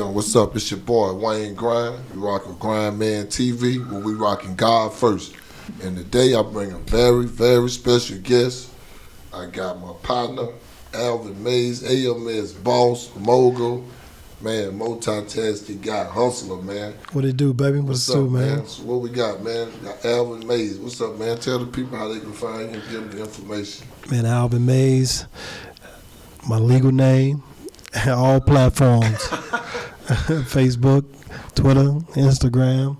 doing? What's up? It's your boy, Wayne Grind. We rocking GrindMan TV, where we rocking God first. And today I bring a very, very special guest. I got my partner, Alvin Mays, AMS boss, mogul, man, multitasking guy, hustler, man. What it do, baby? What's up, man? So what we got, man? Got Alvin Mays. What's up, man? Tell the people how they can find you and give them the information. Man, Alvin Mays, my legal name, all platforms, Facebook, Twitter, Instagram,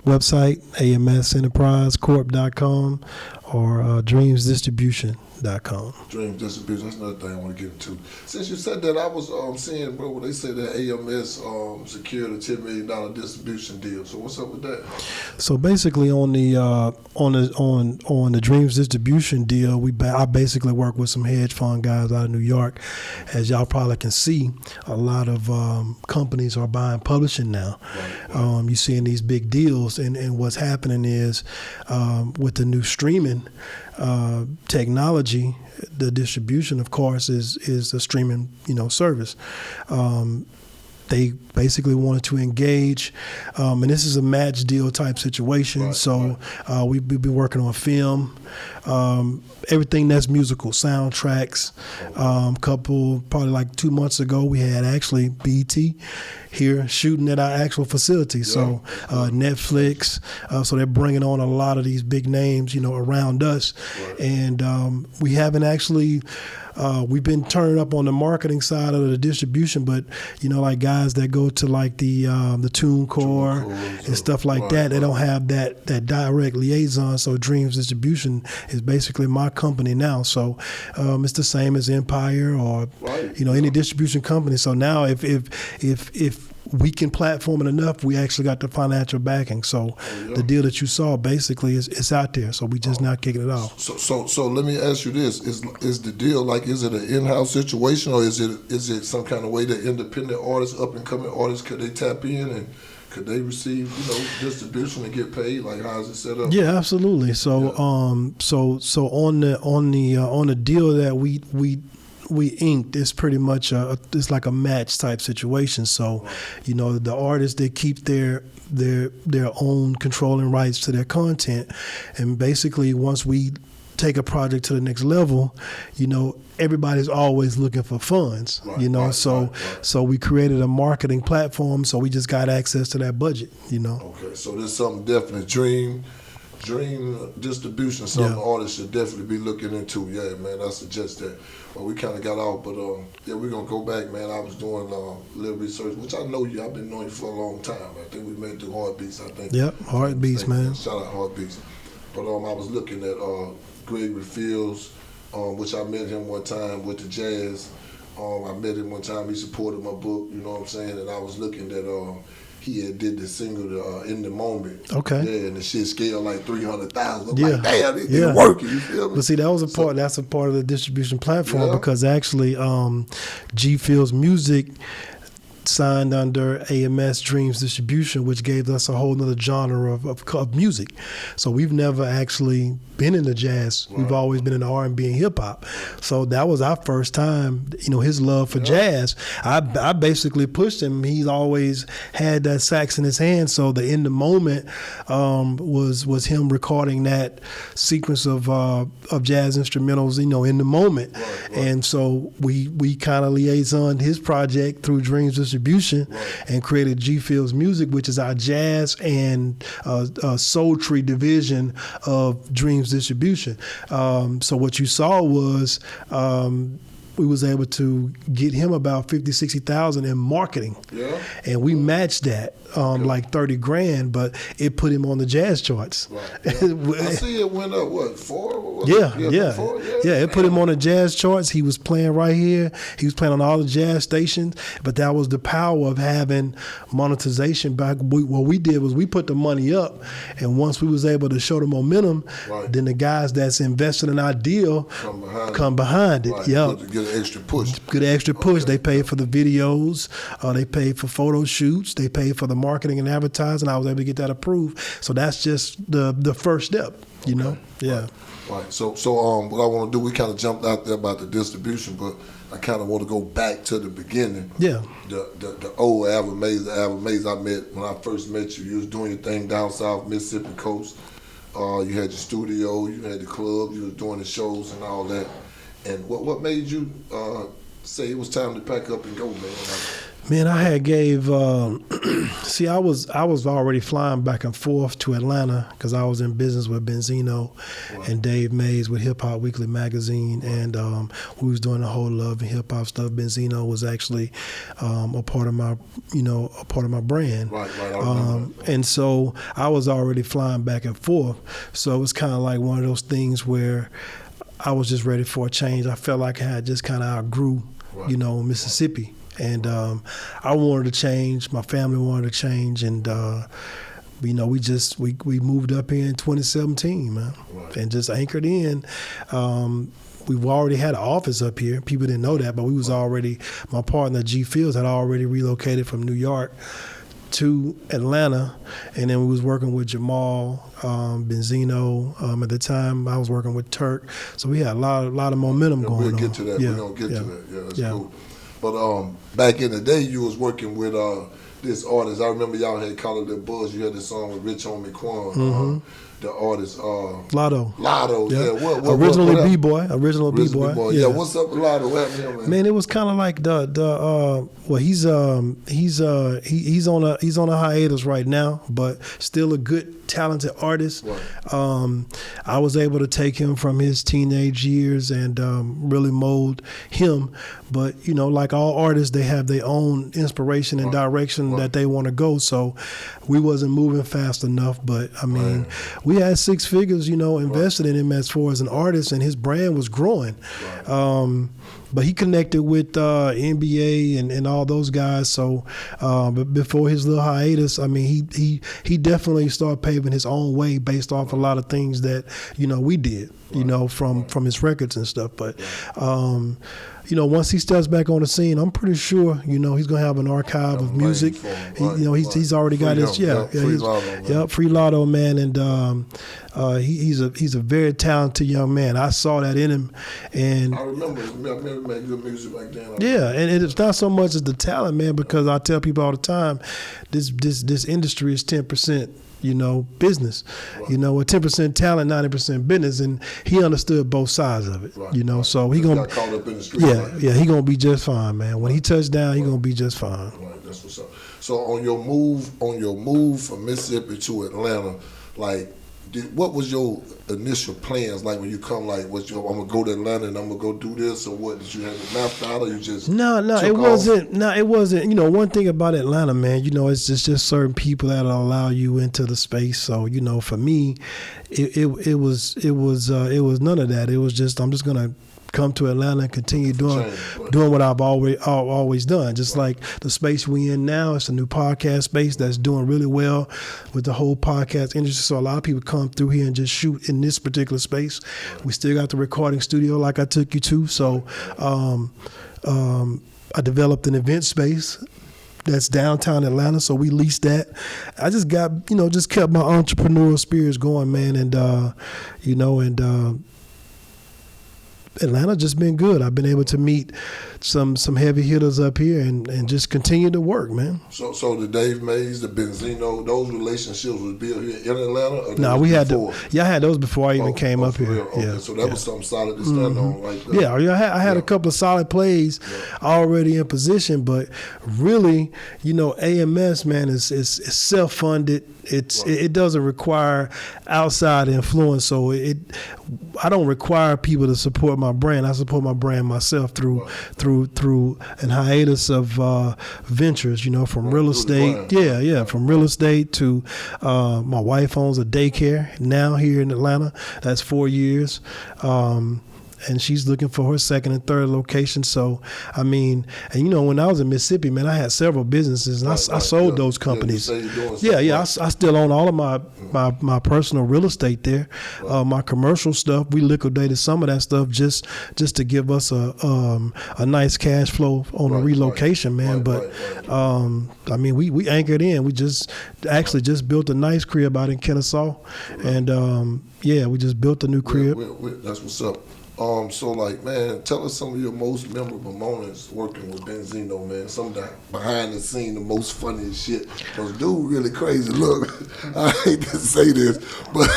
website, amsenterprisecorp.com or dreamsdistribution.com. Dream Distribution, that's another thing I want to get into. Since you said that, I was seeing, bro, they said that AMS secured a $10 million distribution deal. So what's up with that? So basically, on the Dreams Distribution deal, I basically work with some hedge fund guys out of New York. As y'all probably can see, a lot of companies are buying publishing now. Right. You're seeing these big deals, and what's happening is with the new streaming technology, the distribution, of course, is a streaming service. They basically wanted to engage, and this is a match deal type situation. Right, so we've been working on film, everything that's musical, soundtracks. Probably like 2 months ago, we had actually BET here shooting at our actual facility. Yeah. So Netflix, so they're bringing on a lot of these big names, around us. Right. And we haven't actually. We've been turning up on the marketing side of the distribution, but like guys that go to like the TuneCore and stuff like that, they don't have that direct liaison. So Dreams Distribution is basically my company now. So it's the same as Empire or any distribution company. So now if we can platform it enough, we actually got the financial backing. So the deal that you saw basically is out there. So we just not kicking it off. So let me ask you this: is the deal is it an in-house situation, or is it some kind of way that independent artists, up and coming artists, could they tap in and could they receive distribution and get paid? Like, how is it set up? Yeah, absolutely. So so on the deal that we inked, it's pretty much it's like a match type situation. So, the artists, they keep their own controlling rights to their content, and basically once we take a project to the next level, everybody's always looking for funds. So we created a marketing platform, so we just got access to that budget. Okay, so there's something definite. Dream distribution, something artists should definitely be looking into. Yeah, man, I suggest that. Well, we kind of got out, but we're gonna go back, man. I was doing a little research, which I know I've been knowing you for a long time. I think we met through Heartbeats. Yep, Heartbeats, man. Shout out Heartbeats. But I was looking at Gregory Fields, which I met him one time with the Jazz. I met him one time. He supported my book. You know what I'm saying? And I was looking at. He had did the single In the Moment. Okay. Yeah, and the shit scaled like 300,000. I'm like, damn, it's working. You feel me? But see, that's a part of the distribution platform because actually G Fields Music signed under AMS Dreams Distribution, which gave us a whole nother genre of music. So we've never actually been in the jazz. Right. We've always been in the R&B and hip hop. So that was our first time, his love for jazz. I basically pushed him. He's always had that sax in his hand. So the In the Moment was him recording that sequence of jazz instrumentals, in the moment. Right. And so we kind of liaisoned his project through Dreams Distribution and created G Fields Music, which is our jazz and sultry division of Dreams Distribution. So what you saw was we was able to get him about 50, 60,000 in marketing. Yeah. And we matched that like 30 grand, but it put him on the jazz charts. Right. Yeah. I see it went up, what, 4? It put him on the jazz charts. He was playing right here. He was playing on all the jazz stations, but that was the power of having monetization back. What we did was we put the money up, and once we was able to show the momentum, then the guys that's invested in our deal come behind it. Right. Yeah. Get an extra push. Good extra push. They paid for the videos. They paid for photo shoots. They paid for the marketing and advertising. I was able to get that approved. So that's just the first step, you know? Yeah. Right. So what I want to do, we kind of jumped out there about the distribution, but I kind of want to go back to the beginning. Yeah. The old Alvin Mays I met when I first met you. You was doing your thing down south Mississippi coast. You had your studio, you had the club, you was doing the shows and all that. And what made you say it was time to pack up and go, man? Man, I had gave. See, I was already flying back and forth to Atlanta because I was in business with Benzino and Dave Mays with Hip Hop Weekly magazine, and we was doing the whole love and hip hop stuff. Benzino was actually a part of my brand. Right. I remember that. And so I was already flying back and forth. So it was kind of like one of those things where I was just ready for a change. I felt like I had just kind of outgrew, Mississippi. And I wanted to change. My family wanted to change, and we moved up here in 2017, man, and just anchored in. We've already had an office up here. People didn't know that, but we was already. My partner G Fields had already relocated from New York to Atlanta, and then we was working with Jamal, Benzino. At the time, I was working with Turk, so we had a lot of momentum going on. We'll get to that. Yeah. We're gonna get to that. Yeah, that's cool. But back in the day, you was working with this artist. I remember y'all had called it the Buzz. You had this song with Rich Homie Quan, the artist. Lotto. Yeah. What, original B-boy. Yeah. What's up with Lotto? What happened to him, man? Man, it was kind of like he's on a hiatus right now, but still a good, talented artist. Right. I was able to take him from his teenage years and really mold him. But like all artists, they have their own inspiration and direction that they want to go. So we wasn't moving fast enough. But I mean, we had 6 figures, invested in him as far as an artist, and his brand was growing. Right. But he connected with NBA and all those guys. So, but before his little hiatus, I mean, he definitely started paving his own way based off a lot of things that we did, from his records and stuff. But once he steps back on the scene, I'm pretty sure he's gonna have an archive of music. He's already got his Free Lotto, man, and he's a very talented young man. I saw that in him, and I remember making good music back then. And it's not so much as the talent, man, because I tell people all the time, this industry is 10%. Business, with 10% talent, 90% business, and he understood both sides of it, so he gonna got caught up in the street, he gonna be just fine, man. When he touched down, he gonna be just fine. Right, that's what's up. So on your move from Mississippi to Atlanta, what was your initial plans like when you come? Like, I'm gonna go to Atlanta and I'm gonna go do this, or what? Did you have it mapped out, or you just it wasn't. One thing about Atlanta, man, it's just certain people that allow you into the space. So for me, it was none of that. It was just I'm just gonna come to Atlanta and continue doing what I've always done. Just like the space we in now, it's a new podcast space that's doing really well with the whole podcast industry. So a lot of people come through here and just shoot in this particular space. We still got the recording studio like I took you to. So I developed an event space that's downtown Atlanta, so we leased that. I just got, just kept my entrepreneurial spirits going, man, and Atlanta just been good. I've been able to meet some heavy hitters up here and just continue to work, man. So the Dave Mays, the Benzino, those relationships was built here in Atlanta? Or no, we had I had those before I even came up here. Okay. Yeah. So that was something solid to stand on right there. Yeah, I had a couple of solid plays already in position, but really, AMS, man, is self-funded. It doesn't require outside influence, so I don't require people to support my brand. I support my brand myself through an hiatus of ventures, from real estate. From real estate to my wife owns a daycare now here in Atlanta. That's 4 years. and she's looking for her second and third location. So, I mean, and you know, when I was in Mississippi, man, I had several businesses, and I sold those companies. I still own all of my personal real estate there. My commercial stuff, we liquidated some of that stuff just to give us a nice cash flow on a relocation, man. I mean, we anchored in. We just built a nice crib out in Kennesaw, and we just built a new crib. That's what's up. So like, man, tell us some of your most memorable moments working with Benzino, man. Some of the behind the scene, the most funniest shit. Cause dude really crazy. Look, I hate to say this, but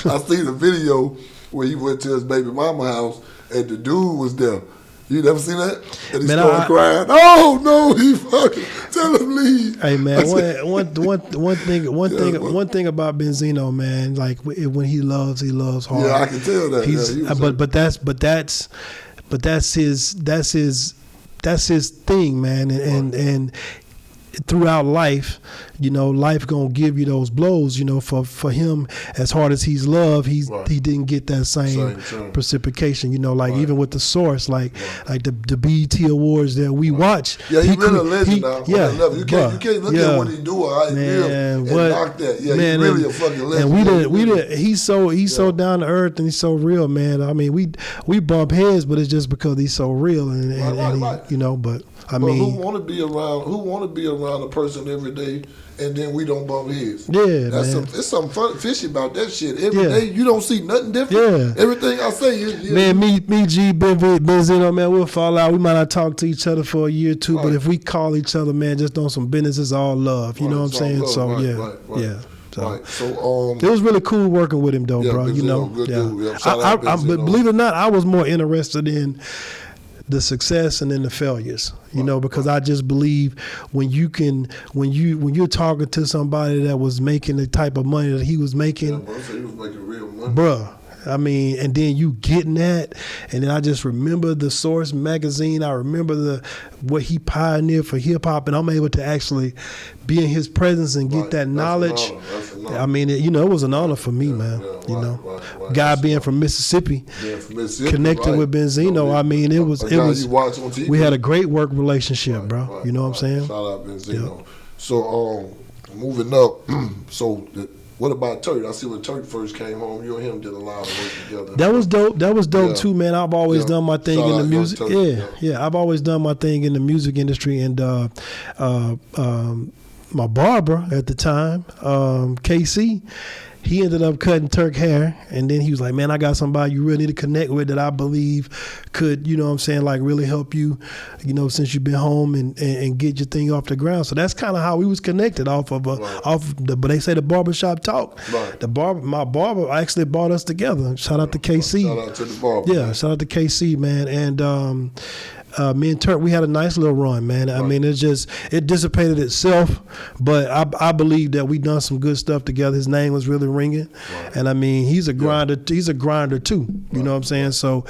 I seen a video where he went to his baby mama house and the dude was there. You never seen that? And he started crying. Oh no, he fucking tell him leave. Hey man, one thing about Benzino, man, like when he loves hard. Yeah, I can tell that. But that's his thing, man, and throughout life, you know, life gonna give you those blows. You know, for him, as hard as he's loved, he didn't get that same precipitation. You know, like even with the Source, like the BET Awards that we watch. Yeah, he's really a legend now. Yeah, you can't look at what he do or how he live and knock that. Yeah, he's really a fucking legend. And he's so down to earth and he's so real, man. I mean, we bump heads, but it's just because he's so real and he, you know. But I mean, who want to be around a person every day, and then we don't bump heads? Yeah, it's something fun, fishy about that shit. Every day you don't see nothing different. Everything I say, man, me, G, Benzino, man, we'll fall out. We might not talk to each other for a year or two, but if we call each other, man, just on some business, it's all love. You know what I'm saying? Love, so yeah. So it was really cool working with him, though, bro. Benzino, you know, good dude. But believe it or not, I was more interested in the success and then the failures, you know, because I just believe when you're talking to somebody that was making the type of money that he was making, he was making real money, bruh. I mean, and then you getting that, and then I just remember the Source magazine. I remember what he pioneered for hip hop, and I'm able to actually be in his presence and get that knowledge. I mean, it was an honor for me, man. Guy being from Mississippi, connecting with Benzino. I mean, it was. We had a great work relationship, bro. You know what I'm saying? Shout out Benzino. So, moving up, what about Turk? I see when Turk first came home, you and him did a lot of work together. That was dope too, man. I've always done my thing in the music. I've always done my thing in the music industry, and my barber at the time, KC, he ended up cutting Turk hair, and then he was like, man, I got somebody you really need to connect with that I believe could, you know what I'm saying, like really help you, you know, since you've been home and get your thing off the ground. So that's kind of how we was connected but they say the barbershop talk. Right. My barber actually brought us together. Shout out to KC. Shout out to the barber. Yeah, shout out to KC, man. And me and Turk, we had a nice little run, man. I mean, it dissipated itself, but I believe that we done some good stuff together. His name was really ringing, and I mean, he's a grinder. He's a grinder too. You know what I'm saying? So,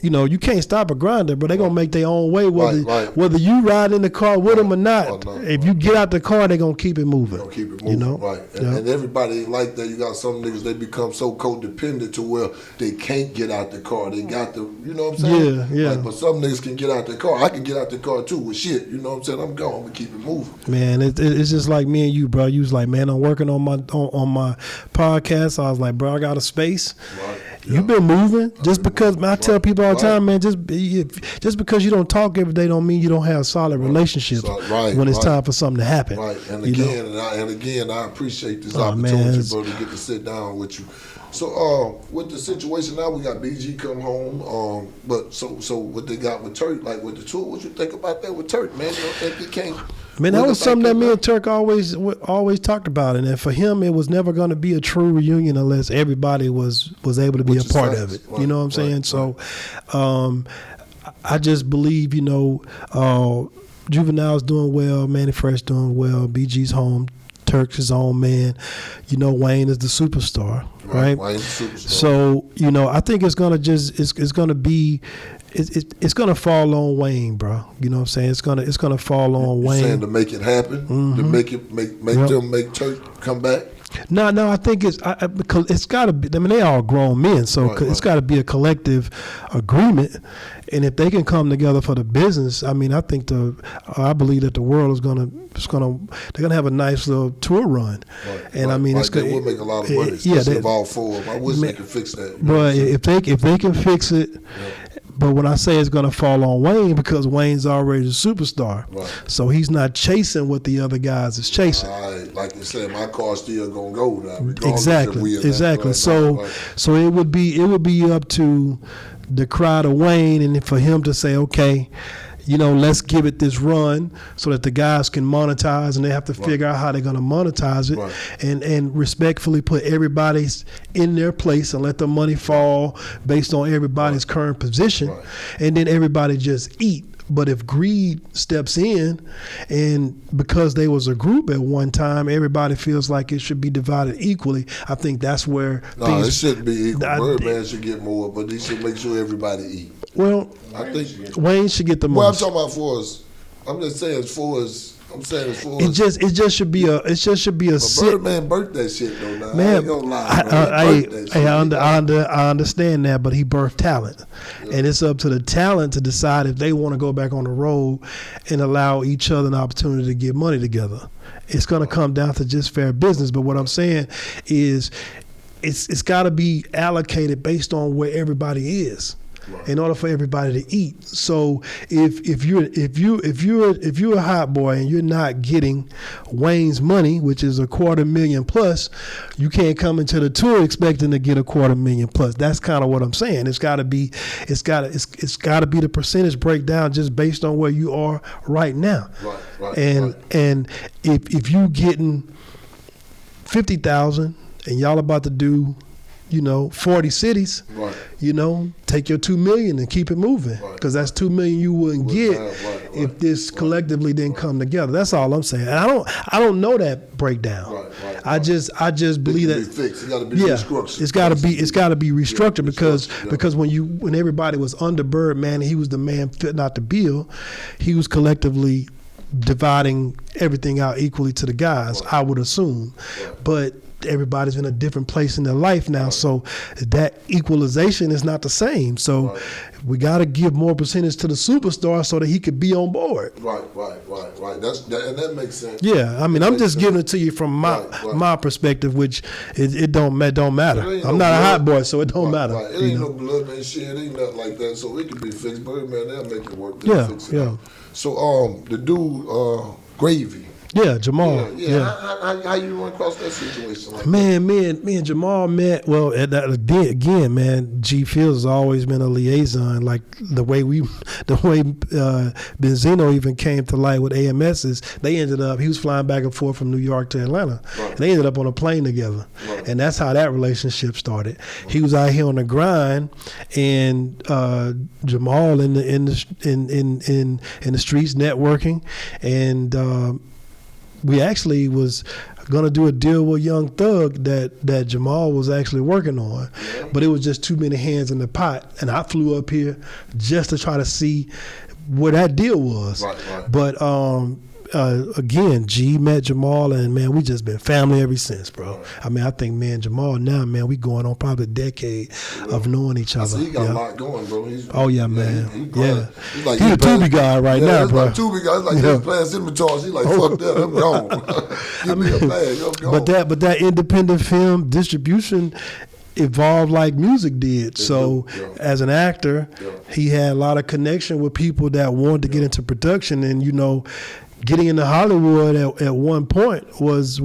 you know, you can't stop a grinder, but they gonna make their own way whether you ride in the car with them or not. If you get out the car, they gonna keep it moving. You know, right? And everybody like that. You got some niggas, they become so codependent to where they can't get out the car. They got the, you know what I'm saying? Yeah. Like, but some niggas can get out the car. I can get out the car too with shit. You know what I'm saying? I'm gone. I'm gonna keep it moving. Man, it's just like me and you, bro. You was like, man, I'm working on my podcast. I was like, bro, I got a space. Right. You've been moving. Just because, man, I tell people all the time, man, just because you don't talk every day don't mean you don't have solid relationships when it's time for something to happen. Right. And again, I appreciate this opportunity, bro, to get to sit down with you. So with the situation now, we got BG come home. But so what they got with Turk, like with the tour, what you think about that with Turk, man? You don't think he can't? Man, that was something that me and Turk always talked about, and for him, it was never going to be a true reunion unless everybody was able to be a part of it. Right, you know what I'm saying? So, I just believe, you know, Juvenile's doing well, Manny Fresh doing well, BG's home, Turk's his own man. You know, Wayne is the superstar, right? Wayne's the superstar. So, you know, I think it's gonna fall on Wayne, bro. You know what I'm saying? It's gonna fall on Wayne. Saying to make it happen, to make them make Turk come back. No, I think because it's got to be. I mean, they all grown men, so it's got to be a collective agreement. And if they can come together for the business, I mean, I believe that the world is they're gonna have a nice little tour run. And I mean, they will make a lot of money. Especially if all four of them. I wish they could fix that. But if they can fix it. But when I say it's going to fall on Wayne, because Wayne's already a superstar. Right. So he's not chasing what the other guys is chasing. Like you said, my car's still going to go now. Exactly. So it would be up to the crowd of Wayne and for him to say, okay, let's give it this run so that the guys can monetize, and they have to figure out how they're going to monetize it, and respectfully put everybody in their place and let the money fall based on everybody's current position, and then everybody just eat. But if greed steps in, and because they was a group at one time, everybody feels like it should be divided equally, I think that's where it shouldn't be equal. Birdman should get more, but he should make sure everybody eat. Well, I think Wayne should get the most. Well, I'm talking about for us. I'm just saying as far as. It just should be a Birdman birthed that shit though. Now. Man, I ain't gonna lie, I understand that, but he birthed talent, and it's up to the talent to decide if they want to go back on the road and allow each other an opportunity to get money together. It's going to come down to just fair business. But what I'm saying is, it's got to be allocated based on where everybody is. In order for everybody to eat. So if you're a hot boy and you're not getting Wayne's money, which is $250,000 plus, you can't come into the tour expecting to get $250,000 plus. That's kind of what I'm saying. It's got to be the percentage breakdown just based on where you are right now. And if you getting 50,000 and y'all about to do 40 cities, take your $2 million and keep it moving, because that's $2 million you wouldn't get if this collectively didn't come together. That's all I'm saying. And I don't know that breakdown. I just believe that it's got to be restructured. It's got to be restructured because when everybody was under Birdman and he was the man fitting out the bill, he was collectively dividing everything out equally to the guys, I would assume. But everybody's in a different place in their life now, so that equalization is not the same. So we got to give more percentage to the superstar so that he could be on board. Right. And that makes sense. Yeah, I mean, I'm just giving it to you from my perspective, which it don't matter. I'm not a hot boy, so it don't matter. It ain't no blood and shit. It ain't nothing like that. So it can be fixed. Birdman, they'll make it work. They'll fix it out. So the dude, Gravy. Yeah, Jamal. How you run across that situation? Like man, me and Jamal met. Well, again, man, G Fields has always been a liaison. Like the way Benzino even came to light with AMS's. They ended up. He was flying back and forth from New York to Atlanta, and they ended up on a plane together. And that's how that relationship started. He was out here on the grind, and Jamal in the streets networking, and. We actually was gonna do a deal with Young Thug that Jamal was actually working on, but it was just too many hands in the pot, and I flew up here just to try to see where that deal was. But again, G met Jamal, and man, we just been family ever since, bro. I mean, I think man, Jamal now, man, we going on probably a decade of knowing each other. He got a lot going, bro. Man. He's like a Tubi guy right now, bro. Like Tubi guy. It's like he's playing cinematography. He's like, fuck that, I'm gone. Give me a bag, I'm gone. But that independent film distribution evolved like music did. So as an actor, he had a lot of connection with people that wanted to get into production, and getting into Hollywood at one point was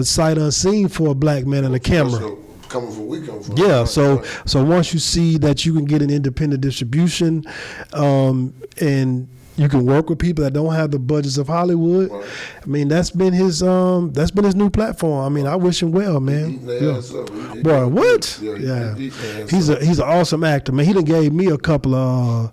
sight unseen for a black man in a camera. Coming from where we come from. Yeah, so once you see that you can get an independent distribution, and you can work with people that don't have the budgets of Hollywood. I mean, that's been his new platform. I mean, I wish him well, man. Boy, what? He's an awesome actor, man. He done gave me a couple of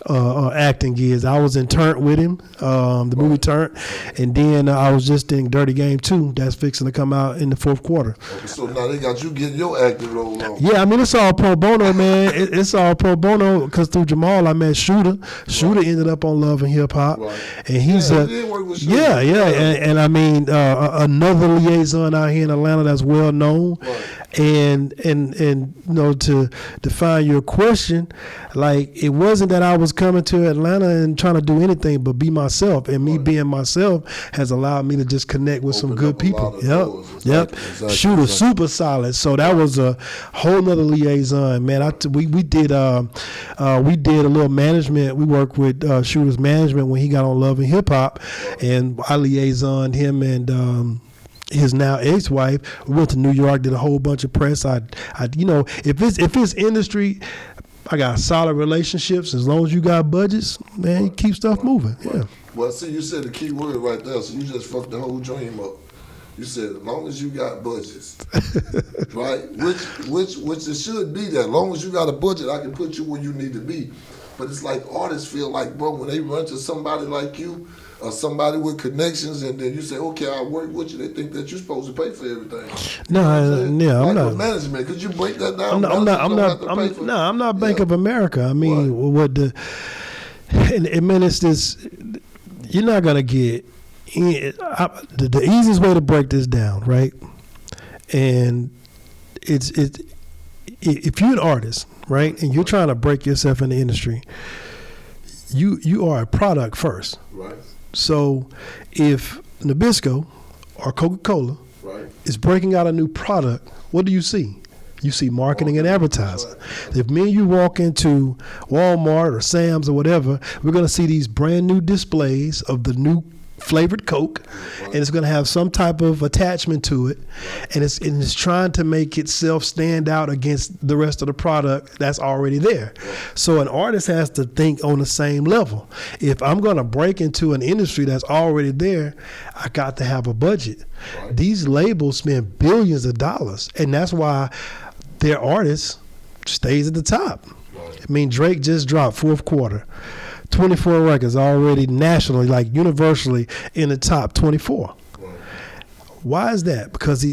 acting gigs. I was in Turk with him, the movie Turk, and then I was just in Dirty Game 2. That's fixing to come out in the fourth quarter. Okay, so now they got you getting your acting role on. Yeah, I mean, it's all pro bono, man. It's all pro bono because through Jamal, I met Shooter. Shooter ended up on Love and Hip Hop, and he's he did work with Shooter. and I mean, another liaison out here in Atlanta that's well known, and you know, to define your question, like, it wasn't that I was coming to Atlanta and trying to do anything but be myself, and me being myself has allowed me to just connect with some good people. Exactly. Shooter super solid, so that was a whole nother liaison, man. We did a little management. We worked with Shooter's management when he got on Love and Hip Hop, and I liaisoned him and his now ex-wife. We went to New York, did a whole bunch of press. I you know, if it's industry, I got solid relationships. As long as you got budgets, man, you keep stuff moving. Yeah. Well, see, you said the key word right there, so you just fucked the whole dream up. You said as long as you got budgets, right? Which it should be that. As long as you got a budget, I can put you where you need to be. But it's like artists feel like, bro, when they run to somebody like you or somebody with connections, and then you say, okay, I'll work with you, they think that you're supposed to pay for everything. I'm not. With management, could you break that down? I'm not Bank of America. I mean, it's this. You're not gonna get. The easiest way to break this down, right? And it's if you're an artist, right, and you're trying to break yourself in the industry, you are a product first. Right. So if Nabisco or Coca-Cola is breaking out a new product, what do you see? You see marketing and advertising. Right. If me and you walk into Walmart or Sam's or whatever, we're going to see these brand new displays of the new flavored Coke, and it's going to have some type of attachment to it, and it's trying to make itself stand out against the rest of the product that's already there. So an artist has to think on the same level. If I'm going to break into an industry that's already there, I got to have a budget. These labels spend billions of dollars, and that's why their artist stays at the top. I mean, Drake just dropped fourth quarter. 24 records already nationally, like universally in the top 24. Why is that? Because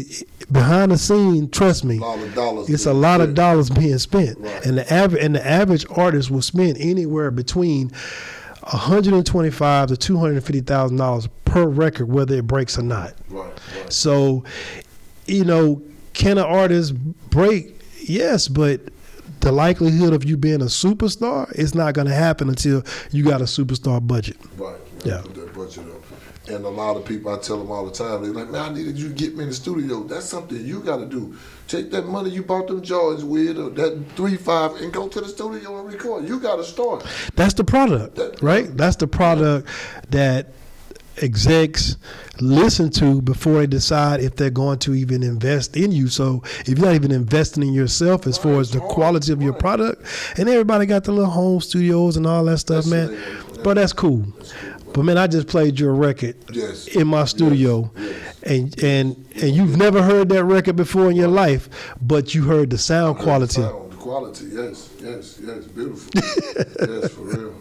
behind the scene, trust me, it's a lot of dollars being spent, and the average artist will spend anywhere between $125,000 to $250,000 per record, whether it breaks or not. So, you know, can an artist break? Yes, but the likelihood of you being a superstar is not going to happen until you got a superstar budget. Right. Yeah. Put that budget up. And a lot of people, I tell them all the time, they're like, man, I needed you to get me in the studio. That's something you got to do. Take that money you bought them Jordans with, or that 3.5, and go to the studio and record. You got to start. That's the product, right? That's the product that execs listen to before they decide if they're going to even invest in you. So if you're not even investing in yourself as far as the quality of your product, and everybody got the little home studios and all that stuff, man. But that's cool. But man, I just played your record in my studio, and you've never heard that record before in your life, but you heard the sound quality. The quality, yes, beautiful. Yes, for real.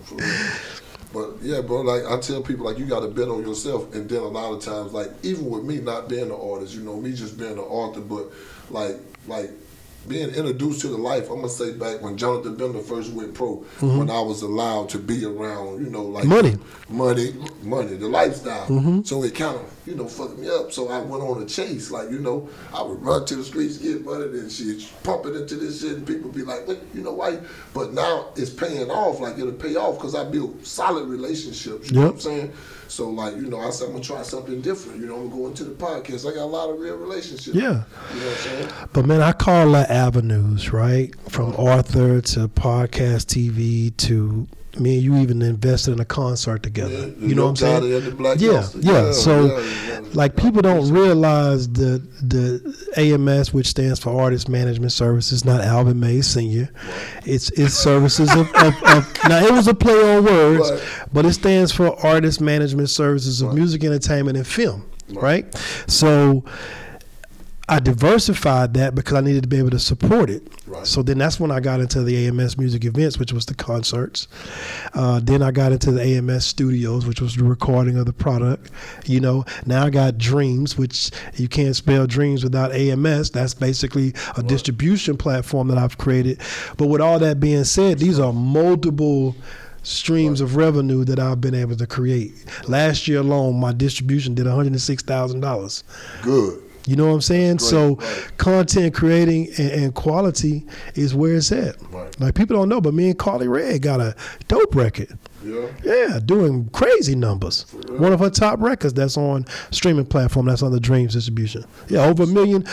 But yeah, bro, like I tell people, like, you got to bet on yourself. And then a lot of times, like, even with me not being an artist, you know, me just being an author, but like being introduced to the life, I'm gonna say back when Jonathan Bender first went pro, when I was allowed to be around, you know, like money, the lifestyle. So it kind of, you know, fucked me up. So I went on a chase, like, you know, I would run to the streets, get money, and shit, pump it into this shit, and people be like, what, you know, why? But now it's paying off, like it'll pay off because I built solid relationships. You know what I'm saying? So, like, you know, I said, I'm going to try something different. You know, I'm going to go into the podcast. I got a lot of real relationships. Yeah. You know what I'm saying? But, man, I call that avenues, right? From author to podcast TV to me and you even invested in a concert together. You know what I'm saying? So, like, people don't realize the AMS, which stands for Artist Management Services, not Alvin May Sr. It's services of now, it was a play on words, but it stands for Artist Management Services of Music, Entertainment, and Film, right? So I diversified that because I needed to be able to support it. Right. So then that's when I got into the AMS music events, which was the concerts. Then I got into the AMS studios, which was the recording of the product. Now I got Dreams, which you can't spell Dreams without AMS. That's basically a distribution platform that I've created. But with all that being said, these are multiple streams of revenue that I've been able to create. Last year alone, my distribution did $106,000. Good. You know what I'm saying? So content creating and quality is where it's at. Right. Like people don't know, but me and Carly Red got a dope record. Yeah, doing crazy numbers. One of her top records that's on streaming platform that's on the Dreams distribution. Yeah, over a million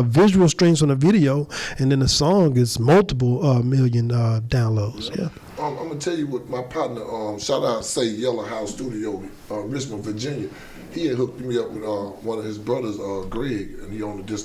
visual streams on the video, and then the song is multiple million downloads. Yeah. I'm gonna tell you what my partner, shout out Say Yellow House Studio, Richmond, Virginia. He had hooked me up with one of his brothers, Greg, and he owned a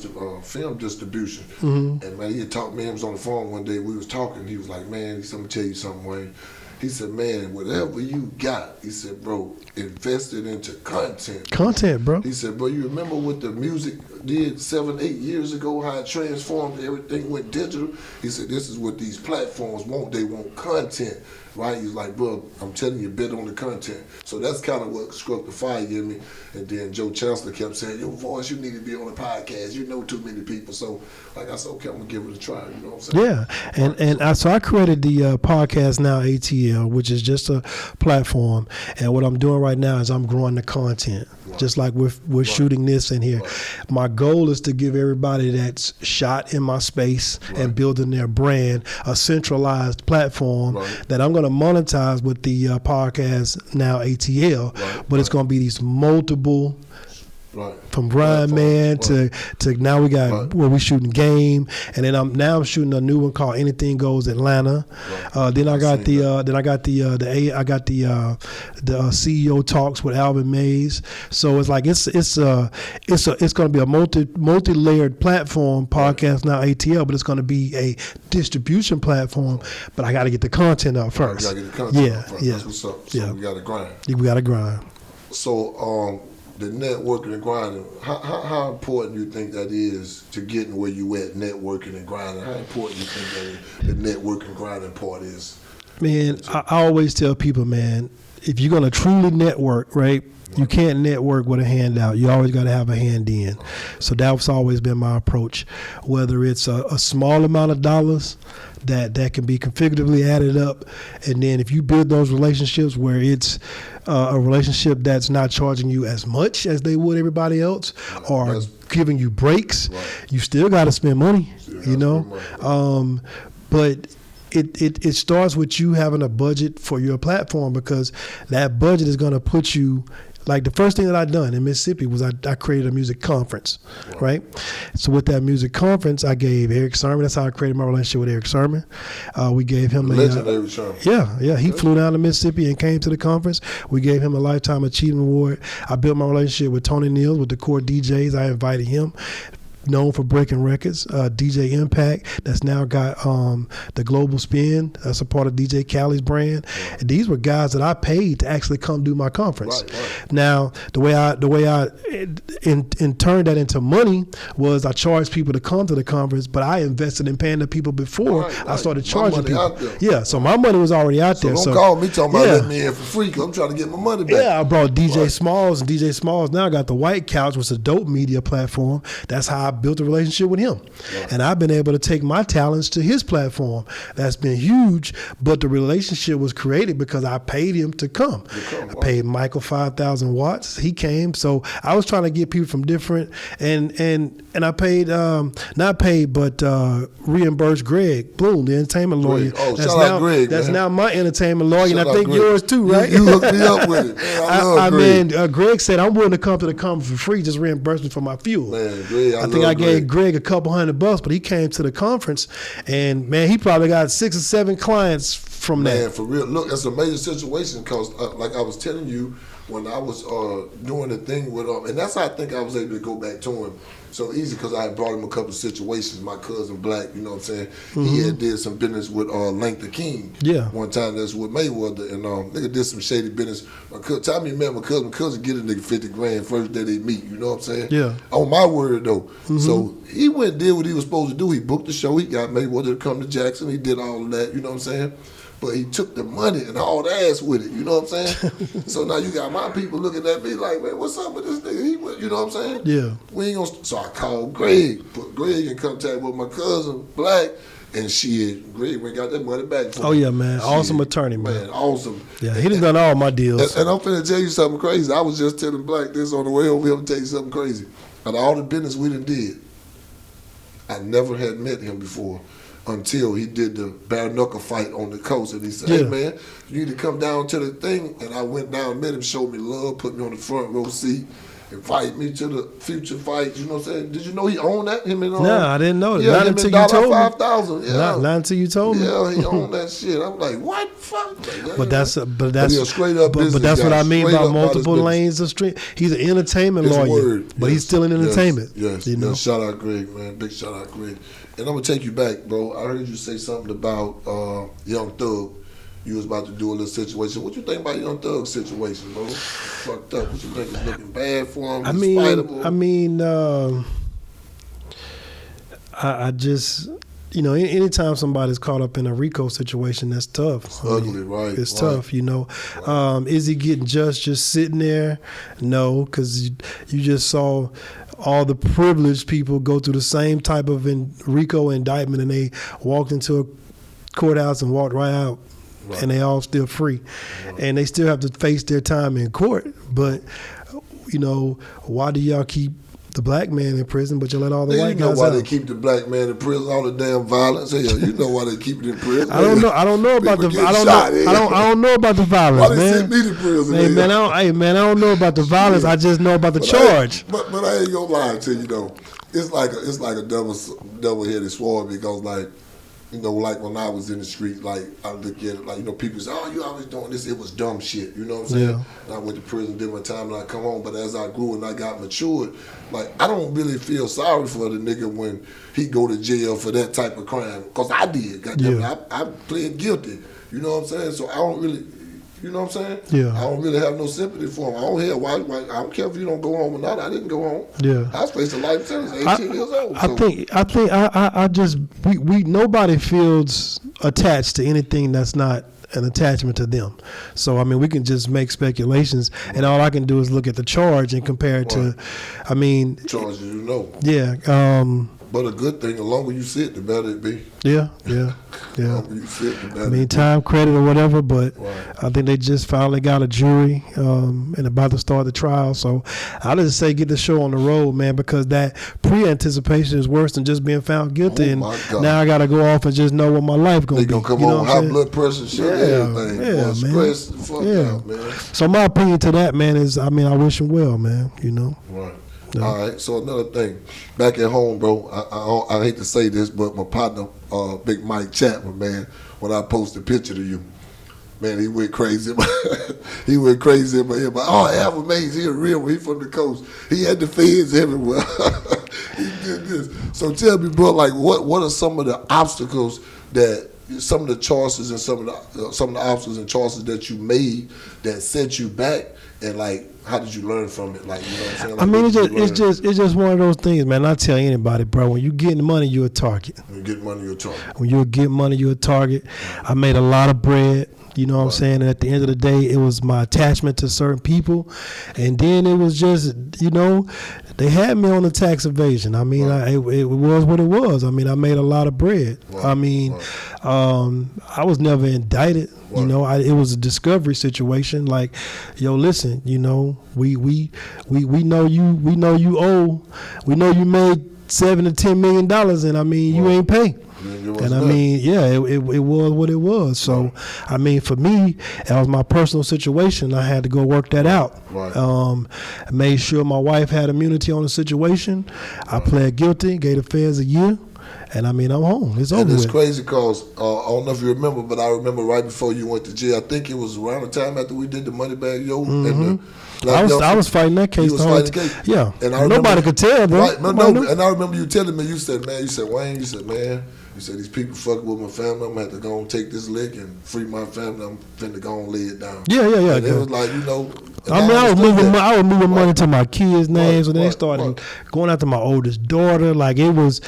film distribution. Mm-hmm. And man, he had talked to me. He was on the phone one day. We was talking. He was like, "Man," he said, "I'm gonna tell you something, Wayne." He said, "Man, whatever you got," he said, "Bro, invest it into content." Content, bro. He said, "Bro, you remember what the music did 7-8 years ago? How it transformed? Everything went digital." He said, "This is what these platforms want. They want content." Right? He's like, "Bro, I'm telling you, bet on the content." So that's kind of what struck the fire in me. And then Joe Chancellor kept saying, "Your voice, you need to be on a podcast. You know too many people." So, like I said, okay, I'm gonna give it a try. You know what I'm saying? Yeah, so I created the Podcast Now ATL, which is just a platform. And what I'm doing right now is I'm growing the content. Right. Just like we're shooting this in here. Right. My goal is to give everybody that's shot in my space and building their brand a centralized platform that I'm going to monetize with the Podcast Now ATL, but it's going to be these multiple. From GrindMan to now we got where we shooting Game, and then I'm shooting a new one called Anything Goes Atlanta. Then I got the CEO Talks with Alvin Mays. So it's like it's going to be a multi-layered platform, Podcast Now ATL, but it's going to be a distribution platform. But I got to get the content out first. You got to get the content out first. That's what's up. So we got to grind. We got to grind. So the networking and grinding, how important do you think that is to getting where you at, networking and grinding? How important do you think that the networking and grinding part is? Man, I always tell people, man, if you're going to truly network, right, you can't network with a handout. You always got to have a hand in. So that's always been my approach. Whether it's a small amount of dollars that can be configuratively added up, and then if you build those relationships where it's a relationship that's not charging you as much as they would everybody else, or giving you breaks, you still got to spend money, but it starts with you having a budget for your platform, because that budget is going to put you. Like the first thing that I done in Mississippi was I created a music conference, right? So with that music conference, I gave Eric Sermon. That's how I created my relationship with Eric Sermon. We gave him legendary Sermon. Yeah. He flew down to Mississippi and came to the conference. We gave him a Lifetime Achievement Award. I built my relationship with Tony Neals with the Core DJs. I invited him. Known for breaking records, DJ Impact, that's now got the Global Spin. That's a part of DJ Khaled's brand. And these were guys that I paid to actually come do my conference. Now, the way I turned that into money was I charged people to come to the conference, but I invested in paying the people before I started charging people. Yeah, so my money was already out there. So don't call me talking about letting me in for free, because I'm trying to get my money back. Yeah, I brought DJ Smalls, and DJ Smalls now got the White Couch, which is a dope media platform. That's how I built a relationship with him. And I've been able to take my talents to his platform. That's been huge, but the relationship was created because I paid him to come. I paid Michael 5,000 watts. He came. So I was trying to get people from different, and I paid, not paid, but reimbursed Greg Bloom, the entertainment lawyer. That's now my entertainment lawyer, and I think yours too, right? You hooked me up with it. Man, Greg said, I'm willing to come to the conference for free, just reimburse me for my fuel. Man, Greg, I think I gave Greg a couple $100, but he came to the conference, and man, he probably got 6 or 7 clients from man, that. for real. Look, it's a major situation because, like I was telling you, when I was doing the thing with and that's how I think I was able to go back to him so easy because I had brought him a couple of situations. My cousin Black, you know what I'm saying? He had did some business with Link the King. Yeah. One time that's with Mayweather, and nigga did some shady business. Time he met my cousin get a nigga 50 grand first day they meet. You know what I'm saying? Yeah. On my word though. So he went and did what he was supposed to do. He booked the show. He got Mayweather to come to Jackson. He did all of that. You know what I'm saying? But he took the money and hauled ass with it, you know what I'm saying? So now you got my people looking at me like, man, what's up with this nigga? You know what I'm saying? Yeah. We ain't gonna. So I called Greg, put Greg in contact with my cousin Black, and Greg went got that money back for me. Oh yeah, man, awesome attorney, man. Awesome. Yeah, he done all my deals. And I'm finna tell you something crazy. I was just telling Black this on the way over here to tell you something crazy. Out of all the business we done did, I never had met him before. Until he did the bare knuckle fight on the coast, and he said, "Hey man, you need to come down to the thing." And I went down, and met him, showed me love, put me on the front row seat, invited me to the future fight. You know what I'm saying? Did you know he owned that? Him and Nah, I didn't know that. Yeah, not until you told me. 5,000. Yeah, not until you told me. Yeah, he owned that shit. I'm like, what? Fuck. But that's straight up but that's what I mean by multiple lanes of street. He's an entertainment lawyer, but he's still in entertainment. Yes. You know? Shout out Greg, man. Big shout out Greg. And I'm gonna take you back, bro. I heard you say something about Young Thug. You was about to do a little situation. What you think about Young Thug's situation, bro? Fucked up. What you think is looking bad for him? I just, you know, anytime somebody's caught up in a RICO situation, that's tough. It's ugly, right? It's tough, you know. Is he getting just sitting there? No, because you just saw all the privileged people go through the same type of RICO indictment, and they walked into a courthouse and walked right out, and they all still free, and they still have to face their time in court. But you know, why do y'all keep the black man in prison, but you let all the white guys out? You know why they keep the black man in prison? All the damn violence. Hell, you know why they keep it in prison. I don't know about the violence, why they man. send me to prison? Hey man, I don't know about the violence. I just know about the charge. But I ain't gonna lie to you though. It's like a double-headed sword because like, you know, like when I was in the street, like I look at it, like, you know, people say, "Oh, you always doing this." It was dumb shit, you know what I'm saying? Yeah. And I went to prison, did my time, and I come home. But as I grew and I got matured, like I don't really feel sorry for the nigga when he go to jail for that type of crime, cause I did. Goddamn, I pled guilty. You know what I'm saying? So I don't really. You know what I'm saying? Yeah. I don't really have no sympathy for him. I don't hear why. I don't care if you don't go home or not. I didn't go home. Yeah. I was facing life sentence, 18 years old. I just we nobody feels attached to anything that's not an attachment to them. So I mean, we can just make speculations, and all I can do is look at the charge and compare it to. I mean, charges, you know. Yeah. But a good thing, the longer you sit, the better it be. Yeah. The longer you sit, the better. I mean, time, credit, or whatever, but I think they just finally got a jury and about to start the trial. So I just say get the show on the road, man, because that pre-anticipation is worse than just being found guilty. And now I got to go off and just know what my life going to be. They going to come on high blood pressure, shit, everything. Yeah, stress the fuck out, man. So my opinion to that, man, is, I mean, I wish him well, man, you know. Right. All right, so another thing, back at home, bro, I hate to say this, but my partner, Big Mike Chapman, man, when I posted a picture to you, man, he went crazy. He went crazy in my head. Oh, Alvin Mays, he a real one. He from the coast. He had the feds everywhere. He did this. So tell me, bro, like what are some of the obstacles that some of the choices and some of the obstacles and choices that you made that set you back, and like how did you learn from it? Like, you know what I'm saying? Like, I mean, it's just one of those things, man. I tell anybody, bro, when you getting money, you're a target. When you get money, you're a target. When you get money, you're a target. I made a lot of bread. You know what I'm saying? And at the end of the day, it was my attachment to certain people. And then it was just, you know, they had me on the tax evasion. I mean, it was what it was. I mean, I made a lot of bread. I mean, I was never indicted. You know, it was a discovery situation. Like, yo, listen, you know, we know you owe. We know you made $7 to $10 million, and I mean, you ain't pay. And I mean, it was what it was. So, I mean, for me, that was my personal situation. I had to go work that out. I made sure my wife had immunity on the situation. I pled guilty, gave the feds a year. And I mean, I'm home. It's over And it's with. crazy because I don't know if you remember, but I remember right before you went to jail. I think it was around the time after we did the money bag yo. And I was fighting that case. You was fighting the case. Yeah. And I nobody could tell, bro. Right, and I remember you telling me, you said, Wayne, man, you said these people fucking with my family. I'm gonna have to go and take this lick and free my family. I'm finna go and lay it down. Yeah. And it was like, I was moving money to my kids' names, and they started going after my oldest daughter. Like it was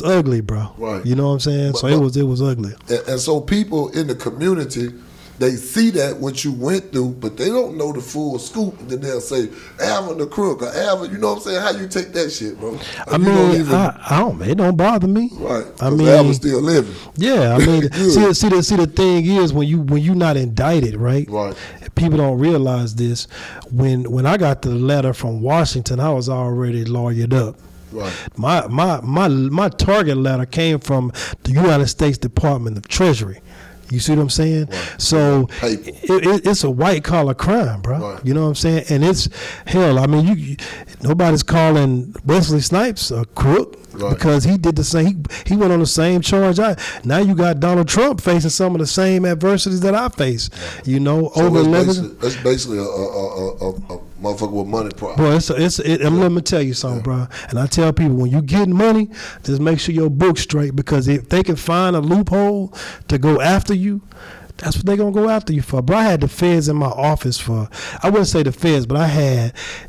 ugly, bro. Right. You know what I'm saying? So it was ugly. And so people in the community, they see that what you went through, but they don't know the full scoop. And then they'll say, Alvin the crook, or Alvin, you know what I'm saying? How you take that shit, bro? I mean, I don't. It don't bother me. Right. I mean, Alvin's still living. Yeah. I mean, see the thing is when you not indicted, right? Right. People don't realize this. When I got the letter from Washington, I was already lawyered up. Right. My target letter came from the United States Department of Treasury. You see what I'm saying? Right. So it's a white collar crime, bro. Right. You know what I'm saying? And it's hell. I mean, nobody's calling Wesley Snipes a crook. Right. Because he did the same. He went on the same charge. Now you got Donald Trump facing some of the same adversities that I face. Right. You know, so over that's basically a motherfucker with money problem. Bro, let me tell you something, bro. And I tell people, when you get money, just make sure your book's straight, because if they can find a loophole to go after you, that's what they're going to go after you for. Bro, I had the feds in my office for, I wouldn't say the feds, but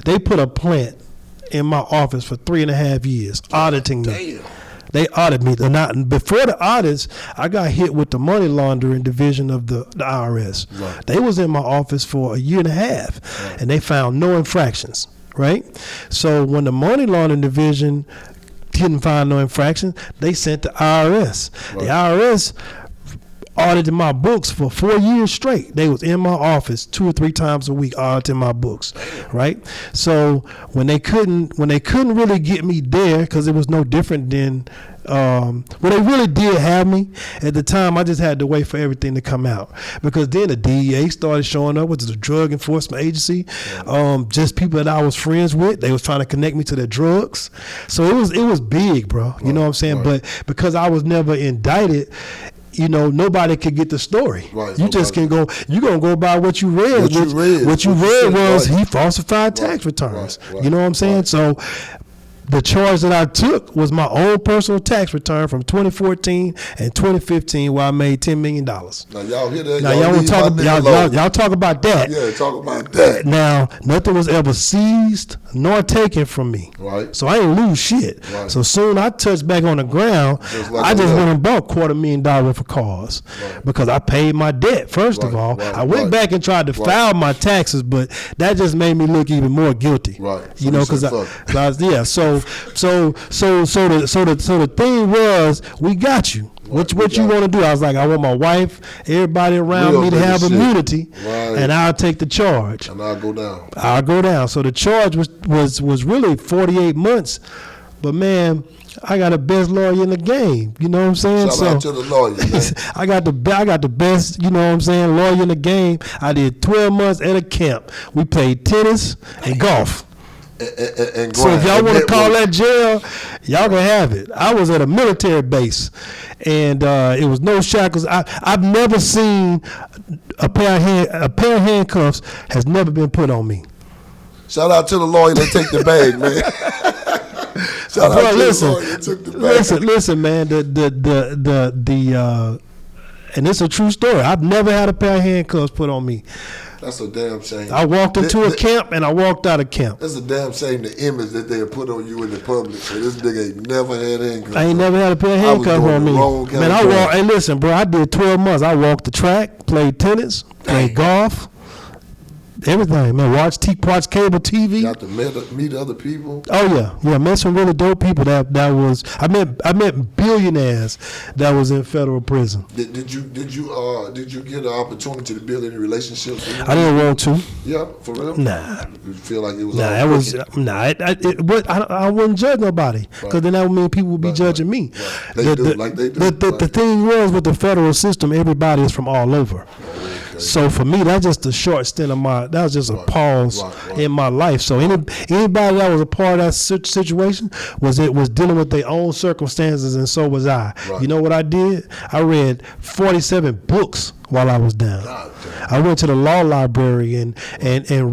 they put a plant in my office for 3.5 years, auditing me. Damn. They audited me. Before the audits, I got hit with the money laundering division of the IRS. Right. They was in my office for 1.5 years, right. And they found no infractions, right? So when the money laundering division didn't find no infractions, they sent the IRS. Right. The IRS audited my books for 4 years straight. They was in my office 2 or 3 times a week auditing my books, right? So when they couldn't really get me there, because it was no different than they really did have me at the time. I just had to wait for everything to come out, because then the DEA started showing up, which is the Drug Enforcement Agency. Just people that I was friends with, they was trying to connect me to their drugs. So it was big, bro. You know what I'm saying? Right. But because I was never indicted, you know, nobody could get the story. Right, you just can go. You're gonna go by what you read. What you read was he falsified tax returns. Right. You know what I'm saying? Right. So the charge that I took was my own personal tax return from 2014 and 2015, where I made $10 million. Now y'all hear that? Now y'all talk about that. Yeah, talk about that. Now nothing was ever seized nor taken from me. Right. So I didn't lose shit. Right. So soon I touched back on the ground. I just went and bought $250,000 worth of cars, because I paid my debt. First of all, I went back and tried to file my taxes, but that just made me look even more guilty. Right. So you know, because So the thing was, we got you. What you want to do? I was like, I want my wife, everybody around me to have immunity, and I'll take the charge. And I'll go down. So the charge was really 48 months, but man, I got the best lawyer in the game. You know what I'm saying? Shout out to the lawyer, man. I got the best, you know what I'm saying, lawyer in the game. I did 12 months at a camp. We played tennis and golf. And so if y'all want to call that jail, y'all can have it. I was at a military base, and it was no shackles. I've never seen a pair of handcuffs has never been put on me. Shout out to the lawyer that take the bag, man. Shout out to the lawyer that took the bag. Listen, man. And it's a true story. I've never had a pair of handcuffs put on me. That's a damn shame. I walked into a camp and I walked out of camp. That's a damn shame, the image that they put on you in the public. So this nigga ain't never had handcuffs. I ain't never had a pair of handcuffs on me. Man, hey, listen, bro, I did 12 months. I walked the track, played tennis, played golf. Everything, man. Watch cable TV. Got to meet other people. Oh yeah. Met some really dope people. I met billionaires that was in federal prison. Did you get an opportunity to build any relationships? I didn't want to. Yeah, for real. Nah. You feel like it was? I wouldn't judge nobody, because then that would mean people would be judging me. Right. They do. The thing was, with the federal system, everybody is from all over. So for me, that's just a short stint of that was just a pause in my life. So anybody that was a part of that situation was dealing with their own circumstances, and so was I. Right. You know what I did? I read 47 books while I was down. I went to the law library and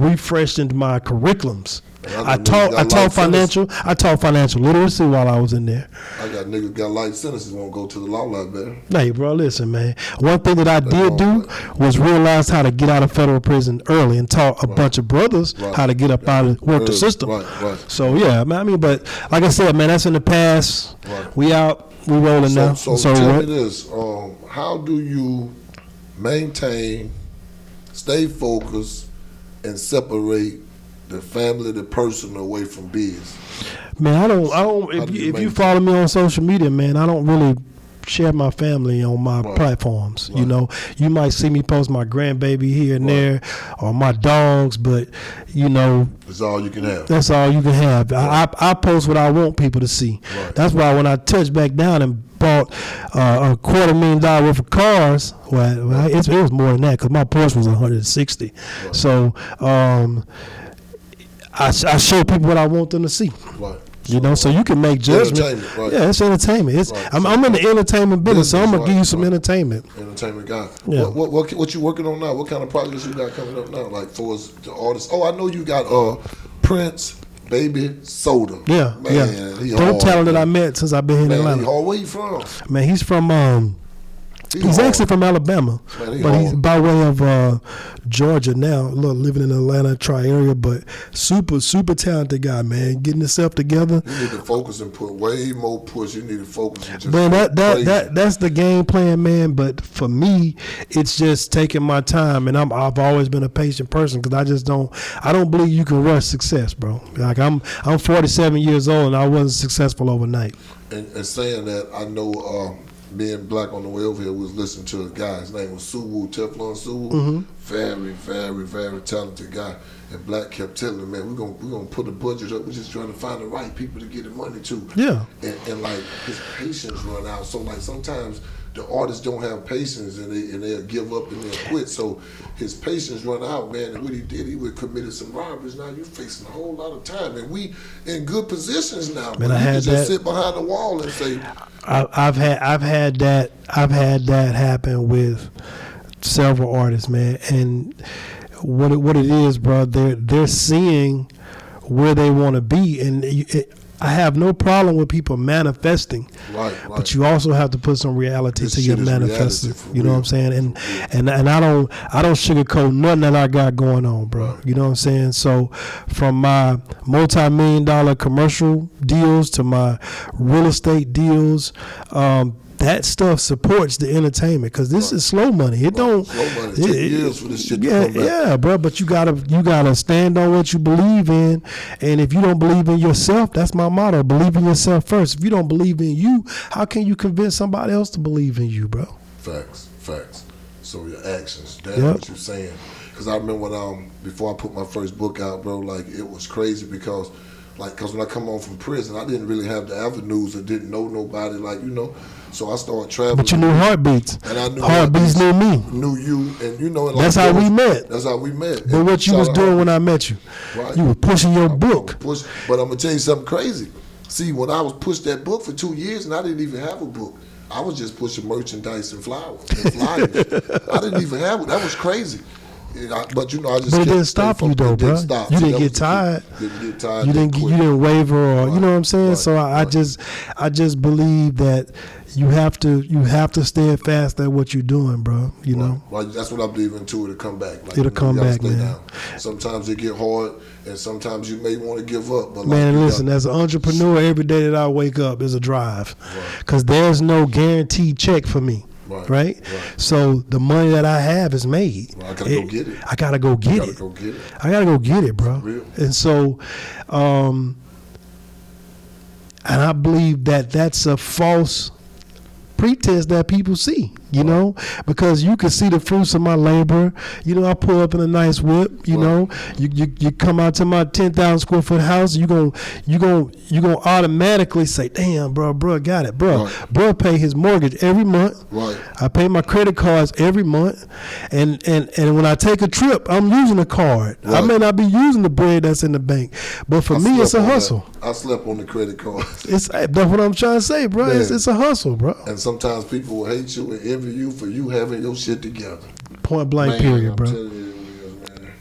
refreshed into my curriculums. I taught financial literacy while I was in there. I got niggas got life sentences won't go to the law library. Hey, bro, listen, man. One thing that I did do was realize how to get out of federal prison early and taught a bunch of brothers how to get up out and work the system. Right. So yeah, man, I mean, but like I said, man, that's in the past. Right. We out, we rolling now. So tell me this: how do you maintain, stay focused, and separate the family, the personal away from biz? Man, I don't. If you follow me on social media, man, I don't really share my family on my platforms. Right. You know, you might see me post my grandbaby here and there, or my dogs, but you know, that's all you can have. That's all you can have. Right. I post what I want people to see. Right. That's why when I touched back down and bought a $250,000 worth of cars, it was more than that because my Porsche was 160. Right. So I show people what I want them to see. Right. You know, so you can make judgment. Right. Yeah, it's entertainment. I'm in the entertainment business, so I'm gonna give you some entertainment. Entertainment guy. Yeah. What you working on now? What kind of projects you got coming up now? Like for us, the artists. Oh, I know you got Prince, Baby Soda. Yeah, man, Dope talent that I met since I've been here in Atlanta. Where you from? Man, he's from. He's actually from Alabama, but he's by way of Georgia now, living in the Atlanta tri-area, but super talented guy, man. Getting himself together. You need to focus and put way more push. You need to focus and just man, that's the game plan, man. But for me, it's just taking my time, and I've always been a patient person because I don't believe you can rush success, bro. Like I'm 47 years old and I wasn't successful overnight. And saying that, I know. Being black on the way over here, we was listening to a guy. His name was Suwu, Teflon Suwu. Mm-hmm. Very, very, very talented guy. And Black kept telling him, man, we're gonna put a budget up. We're just trying to find the right people to get the money to. Yeah. And like his patience run out. So like sometimes the artists don't have patience and they'll give up and they'll quit. So his patience run out, man. And what he did, he would committed some robberies. Now you're facing a whole lot of time, and we in good positions now. Man, I had that. Just sit behind the wall and say. I've had that happen with several artists, man. And what it is, bro, they're seeing where they want to be, and I have no problem with people manifesting, right. But you also have to put some reality to your manifesting. You know what I'm saying? And I don't sugarcoat nothing that I got going on, bro. Right. You know what I'm saying? So from my multi-million-dollar commercial deals to my real estate deals, that stuff supports the entertainment because this is slow money. It don't. Slow money. It takes years for this shit to come back. Yeah, bro. But you gotta stand on what you believe in, and if you don't believe in yourself, that's my motto: believe in yourself first. If you don't believe in you, how can you convince somebody else to believe in you, bro? Facts. So your actions. That's what you're saying. Because I remember when before I put my first book out, bro, like it was crazy because when I come home from prison, I didn't really have the avenues. I didn't know nobody, So I started traveling. But you knew Heartbeats. And I knew Heartbeats knew me. Knew you, and and that's how we met. That's how we met. But what you was doing when I met you, you were pushing your book. But I'm gonna tell you something crazy. See, when I was pushed that book for 2 years, and I didn't even have a book. I was just pushing merchandise and flyers. I didn't even have it. That was crazy. But I just. But it didn't stop you though, bro. You didn't get tired. Didn't get tired. You didn't waver, or you know what I'm saying. Right, so I just believe that you have to stand fast at what you're doing, bro. You know. Well, that's what I believe in too. It'll come back. It'll come back, man. Down. Sometimes it get hard, and sometimes you may want to give up. But man, listen, as an entrepreneur, every day that I wake up is a drive, because there's no guaranteed check for me. Right? So the money that I have is made. I gotta go get it. I gotta go get it, bro. And so, and I believe that that's a false pretense that people see. you know, because you can see the fruits of my labor. You know, I pull up in a nice whip. You know, you come out to my 10,000 square foot house. You gonna automatically say, "Damn, bro got it, bro." Bro pay his mortgage every month. Right. I pay my credit cards every month, and when I take a trip, I'm using a card. I may not be using the bread that's in the bank, but for me, it's a hustle. I slept on the credit card. That's what I'm trying to say, bro. It's a hustle, bro. And sometimes people will hate you and envy you for you having your shit together. Point blank, period, bro.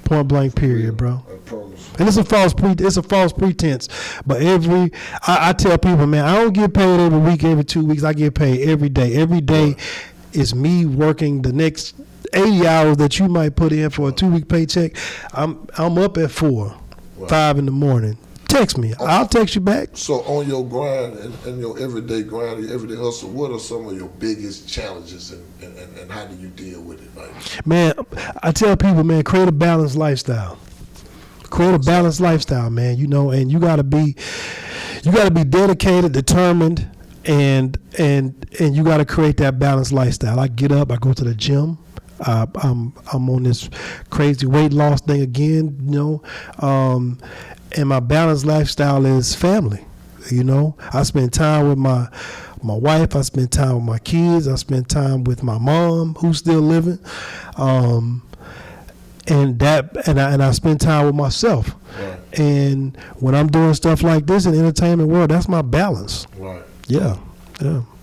Point blank, period, bro. I promise. And it's a false pretense. But I tell people, man, I don't get paid every week, every 2 weeks. I get paid every day. Every day is me working the next 80 hours that you might put in for a 2-week paycheck. I'm up at 4, 5 in the morning. Text me. I'll text you back. So on your grind and your everyday grind, your everyday hustle, what are some of your biggest challenges and how do you deal with it? Like, man, I tell people, man, create a balanced lifestyle. Create a balanced lifestyle, man. You know, and you gotta be dedicated, determined, and you gotta create that balanced lifestyle. I get up, I go to the gym. I'm on this crazy weight loss thing again, you know. And my balanced lifestyle is family. You know, I spend time with my wife. I spend time with my kids. I spend time with my mom, who's still living. And I spend time with myself. Right. And when I'm doing stuff like this in the entertainment world, that's my balance. Right. Yeah.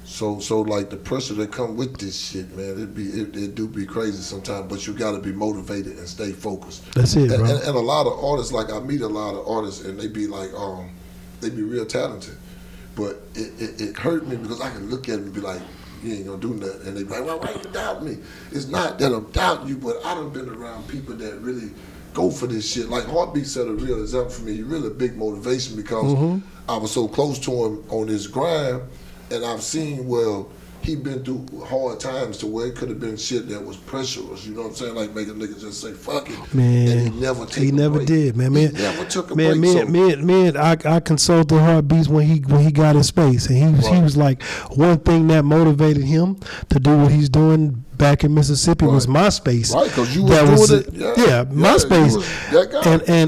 So like the pressure that come with this shit, man, it do be crazy sometimes, but you got to be motivated and stay focused. That's it, bro. And a lot of artists, like I meet a lot of artists, and they be like, they be real talented, but it hurt me because I can look at them and be like, you ain't gonna do nothing, and they be like, well, why you doubt me? It's not that I'm doubting you, but I done been around people that really go for this shit. Like Heartbeat set a real example for me. He really a big motivation because I was so close to him on his grind. And I've seen, well, he been through hard times to where it could have been shit that was pressurous, you know what I'm saying? Like make a nigga just say, fuck it. Man, and he never took a break. He never did, man. He never took a break. Man, I consulted Heartbeats when he got his space. And he was like, one thing that motivated him to do what he's doing back in Mississippi was MySpace. Right, because you was doing it. Yeah, MySpace.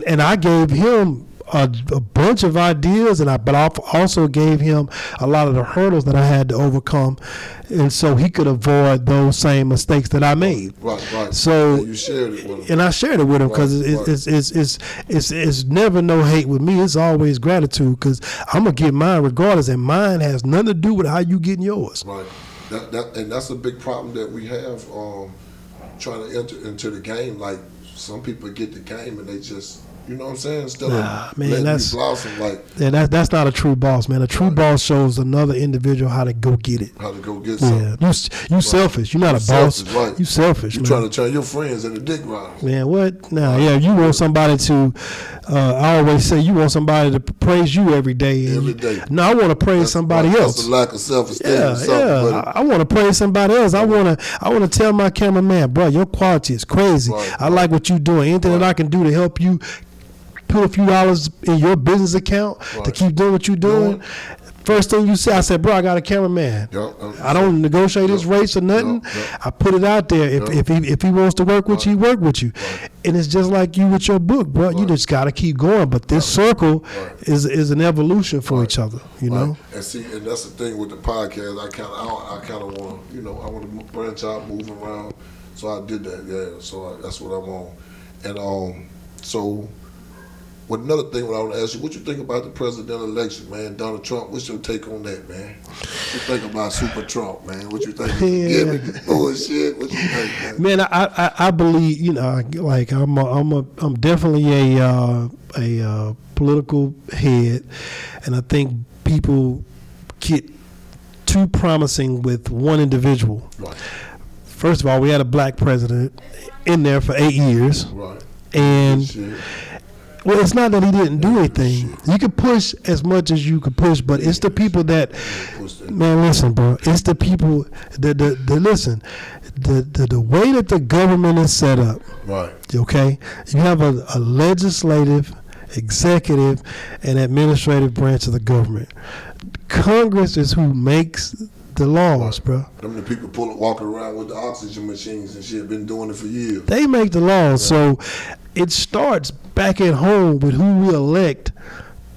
And I gave him a bunch of ideas, but I also gave him a lot of the hurdles that I had to overcome, and so he could avoid those same mistakes that I made. Right. So and you shared it with him. And I shared it with him because it's never no hate with me. It's always gratitude because I'm gonna get mine regardless, and mine has nothing to do with how you getting yours. Right. And that's a big problem that we have trying to enter into the game. Like some people get the game and they just. You know what I'm saying? Instead of letting you blossom, that's not a true boss, man. A true boss shows another individual how to go get it. How to go get something. Yeah, you selfish. You're not a boss. Right. You selfish. You're trying to turn your friends into dick riders. Man, what? Nah, yeah, you want somebody to. I always say you want somebody to praise you every day. Every day. No, I want to praise somebody else. That's a lack of self-esteem. I want to praise somebody else. I want to tell my cameraman, bro, your quality is crazy. I like what you're doing. Anything that I can do to help you. Put a few dollars in your business account to keep doing what you're doing. First thing you say, I said, bro, I got a cameraman. I don't negotiate his rates or nothing. I put it out there. If he wants to work with you, he work with you. And it's just like you with your book, bro. You just got to keep going. But this circle is an evolution for each other, you know? And see, and that's the thing with the podcast. I kind of want to, I want to branch out, move around. So I did that, So that's what I'm on. And so... But another thing I want to ask you, what you think about the presidential election, man? Donald Trump, what's your take on that, man? What you think about Super Trump, man? What you think? Gimmick, bullshit? What you think, man? Man, I believe, like I'm definitely a political head, and I think people get too promising with one individual. Right. First of all, we had a black president in there for 8 years. Right. And... Well, it's not that he didn't do anything. You can push as much as you can push, but it's the people that, man, listen, bro. It's the people that listen. The way that the government is set up. Right. Okay. You have a legislative, executive, and administrative branch of the government. Congress is who makes the the laws, bro. Them the people walking around with the oxygen machines and shit, been doing it for years. They make the laws. So it starts back at home with who we elect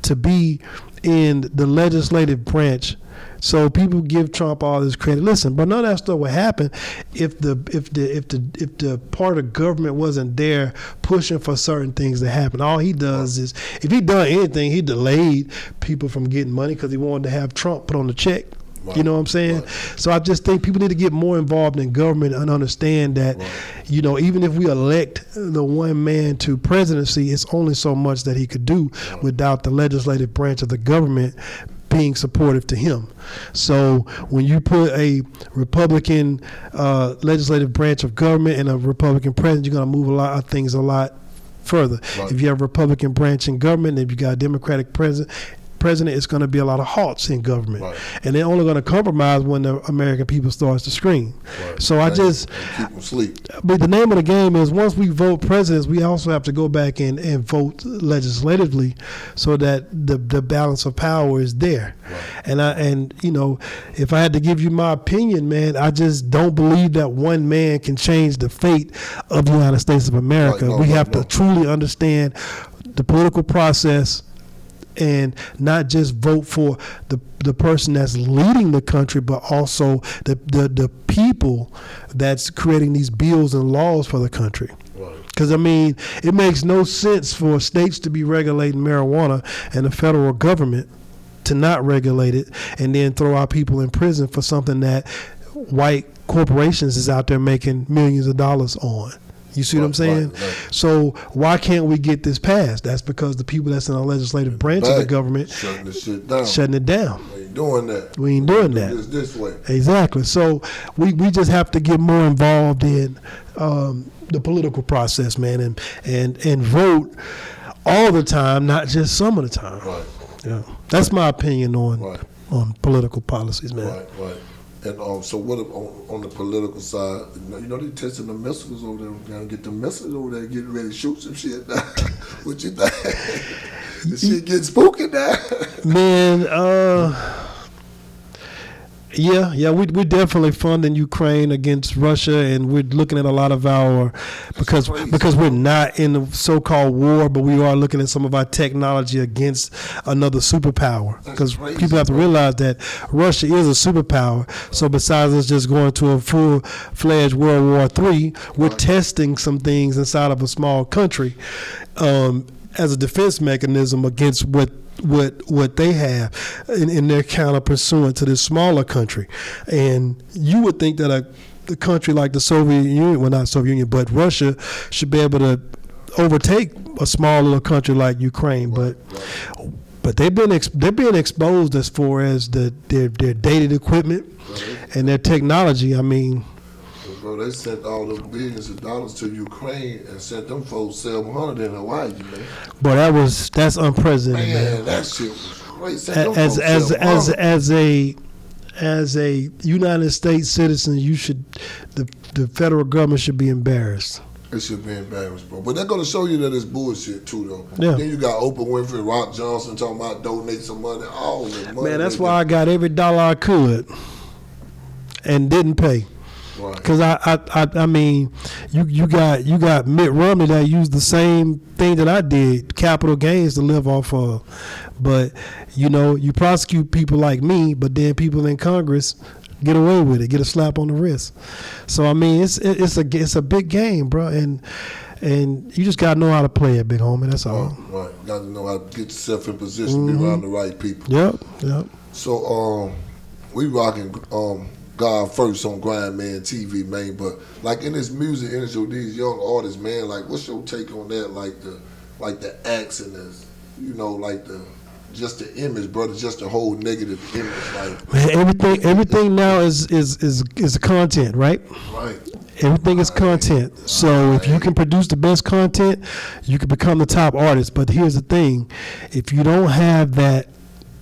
to be in the legislative branch. So people give Trump all this credit. Listen, but none of that stuff would happen if the part of government wasn't there pushing for certain things to happen. All he does is, if he done anything, he delayed people from getting money because he wanted to have Trump put on the check. Right. You know what I'm saying? Right. So I just think people need to get more involved in government and understand that, you know, even if we elect the one man to presidency, it's only so much that he could do without the legislative branch of the government being supportive to him. So when you put a Republican legislative branch of government and a Republican president, you're going to move a lot of things a lot further. Right. If you have a Republican branch in government, if you got a Democratic president, it's going to be a lot of halts in government. Right. And they're only going to compromise when the American people starts to scream. Right. So I just keep them asleep. But the name of the game is, once we vote presidents, we also have to go back and vote legislatively so that the balance of power is there. Right. And you know, if I had to give you my opinion, man, I just don't believe that one man can change the fate of the United States of America. Right. We have to truly understand the political process and not just vote for the person that's leading the country, but also the people that's creating these bills and laws for the country. Because, I mean, it makes no sense for states to be regulating marijuana and the federal government to not regulate it and then throw our people in prison for something that white corporations is out there making millions of dollars on. You see what I'm saying? Right. So why can't we get this passed? That's because the people that's in the legislative branch of the government shutting the shit down. Shutting it down. We ain't doing that. We ain't doing that. This way. Exactly. So we just have to get more involved in the political process, man, and vote all the time, not just some of the time. Right. Yeah. That's my opinion on political policies, man. Right. And so what on the political side, you know they testing the missiles over there. We're gonna get the missiles over there, getting ready to shoot some shit now. What you think? The shit getting spooky now. Man, yeah, we're definitely funding Ukraine against Russia, and we're looking at a lot of our because we're not in the so-called war, but we are looking at some of our technology against another superpower. Because people have to realize that Russia is a superpower. So besides us just going to a full-fledged World War III, we're testing some things inside of a small country as a defense mechanism against what they have in their counter pursuant to this smaller country. And you would think that a country like the Soviet Union, well, not Soviet Union, but Russia should be able to overtake a small little country like Ukraine. But they're being exposed as far as their dated equipment and their technology. I mean, bro, they sent all the billions of dollars to Ukraine and sent them folks 700 in Hawaii, man. But that's unprecedented, man. That shit was great. As a United States citizen, the federal government should be embarrassed. It should be embarrassed, bro. But they're going to show you that it's bullshit, too, though. Yeah. Then you got Oprah Winfrey, Rock Johnson talking about donate some money, all the money. Man, that's why I got every dollar I could and didn't pay. Because I mean, you got Mitt Romney that used the same thing that I did, capital gains, to live off of. But you know, you prosecute people like me, but then people in Congress get away with it, get a slap on the wrist. So I mean, it's a big game, bro, and you just gotta know how to play it, big homie. That's all. Right, got to know how to get yourself in position, be around the right people. Yep. So we rocking God First on GrindMan TV, man. But like in this music industry, these young artists, man, like what's your take on that? Like the acts and the, you know, like just the image, brother, just the whole negative image. Like, man, everything now is content, right? Right. Everything is content. So if you can produce the best content, you can become the top artist. But here's the thing: if you don't have that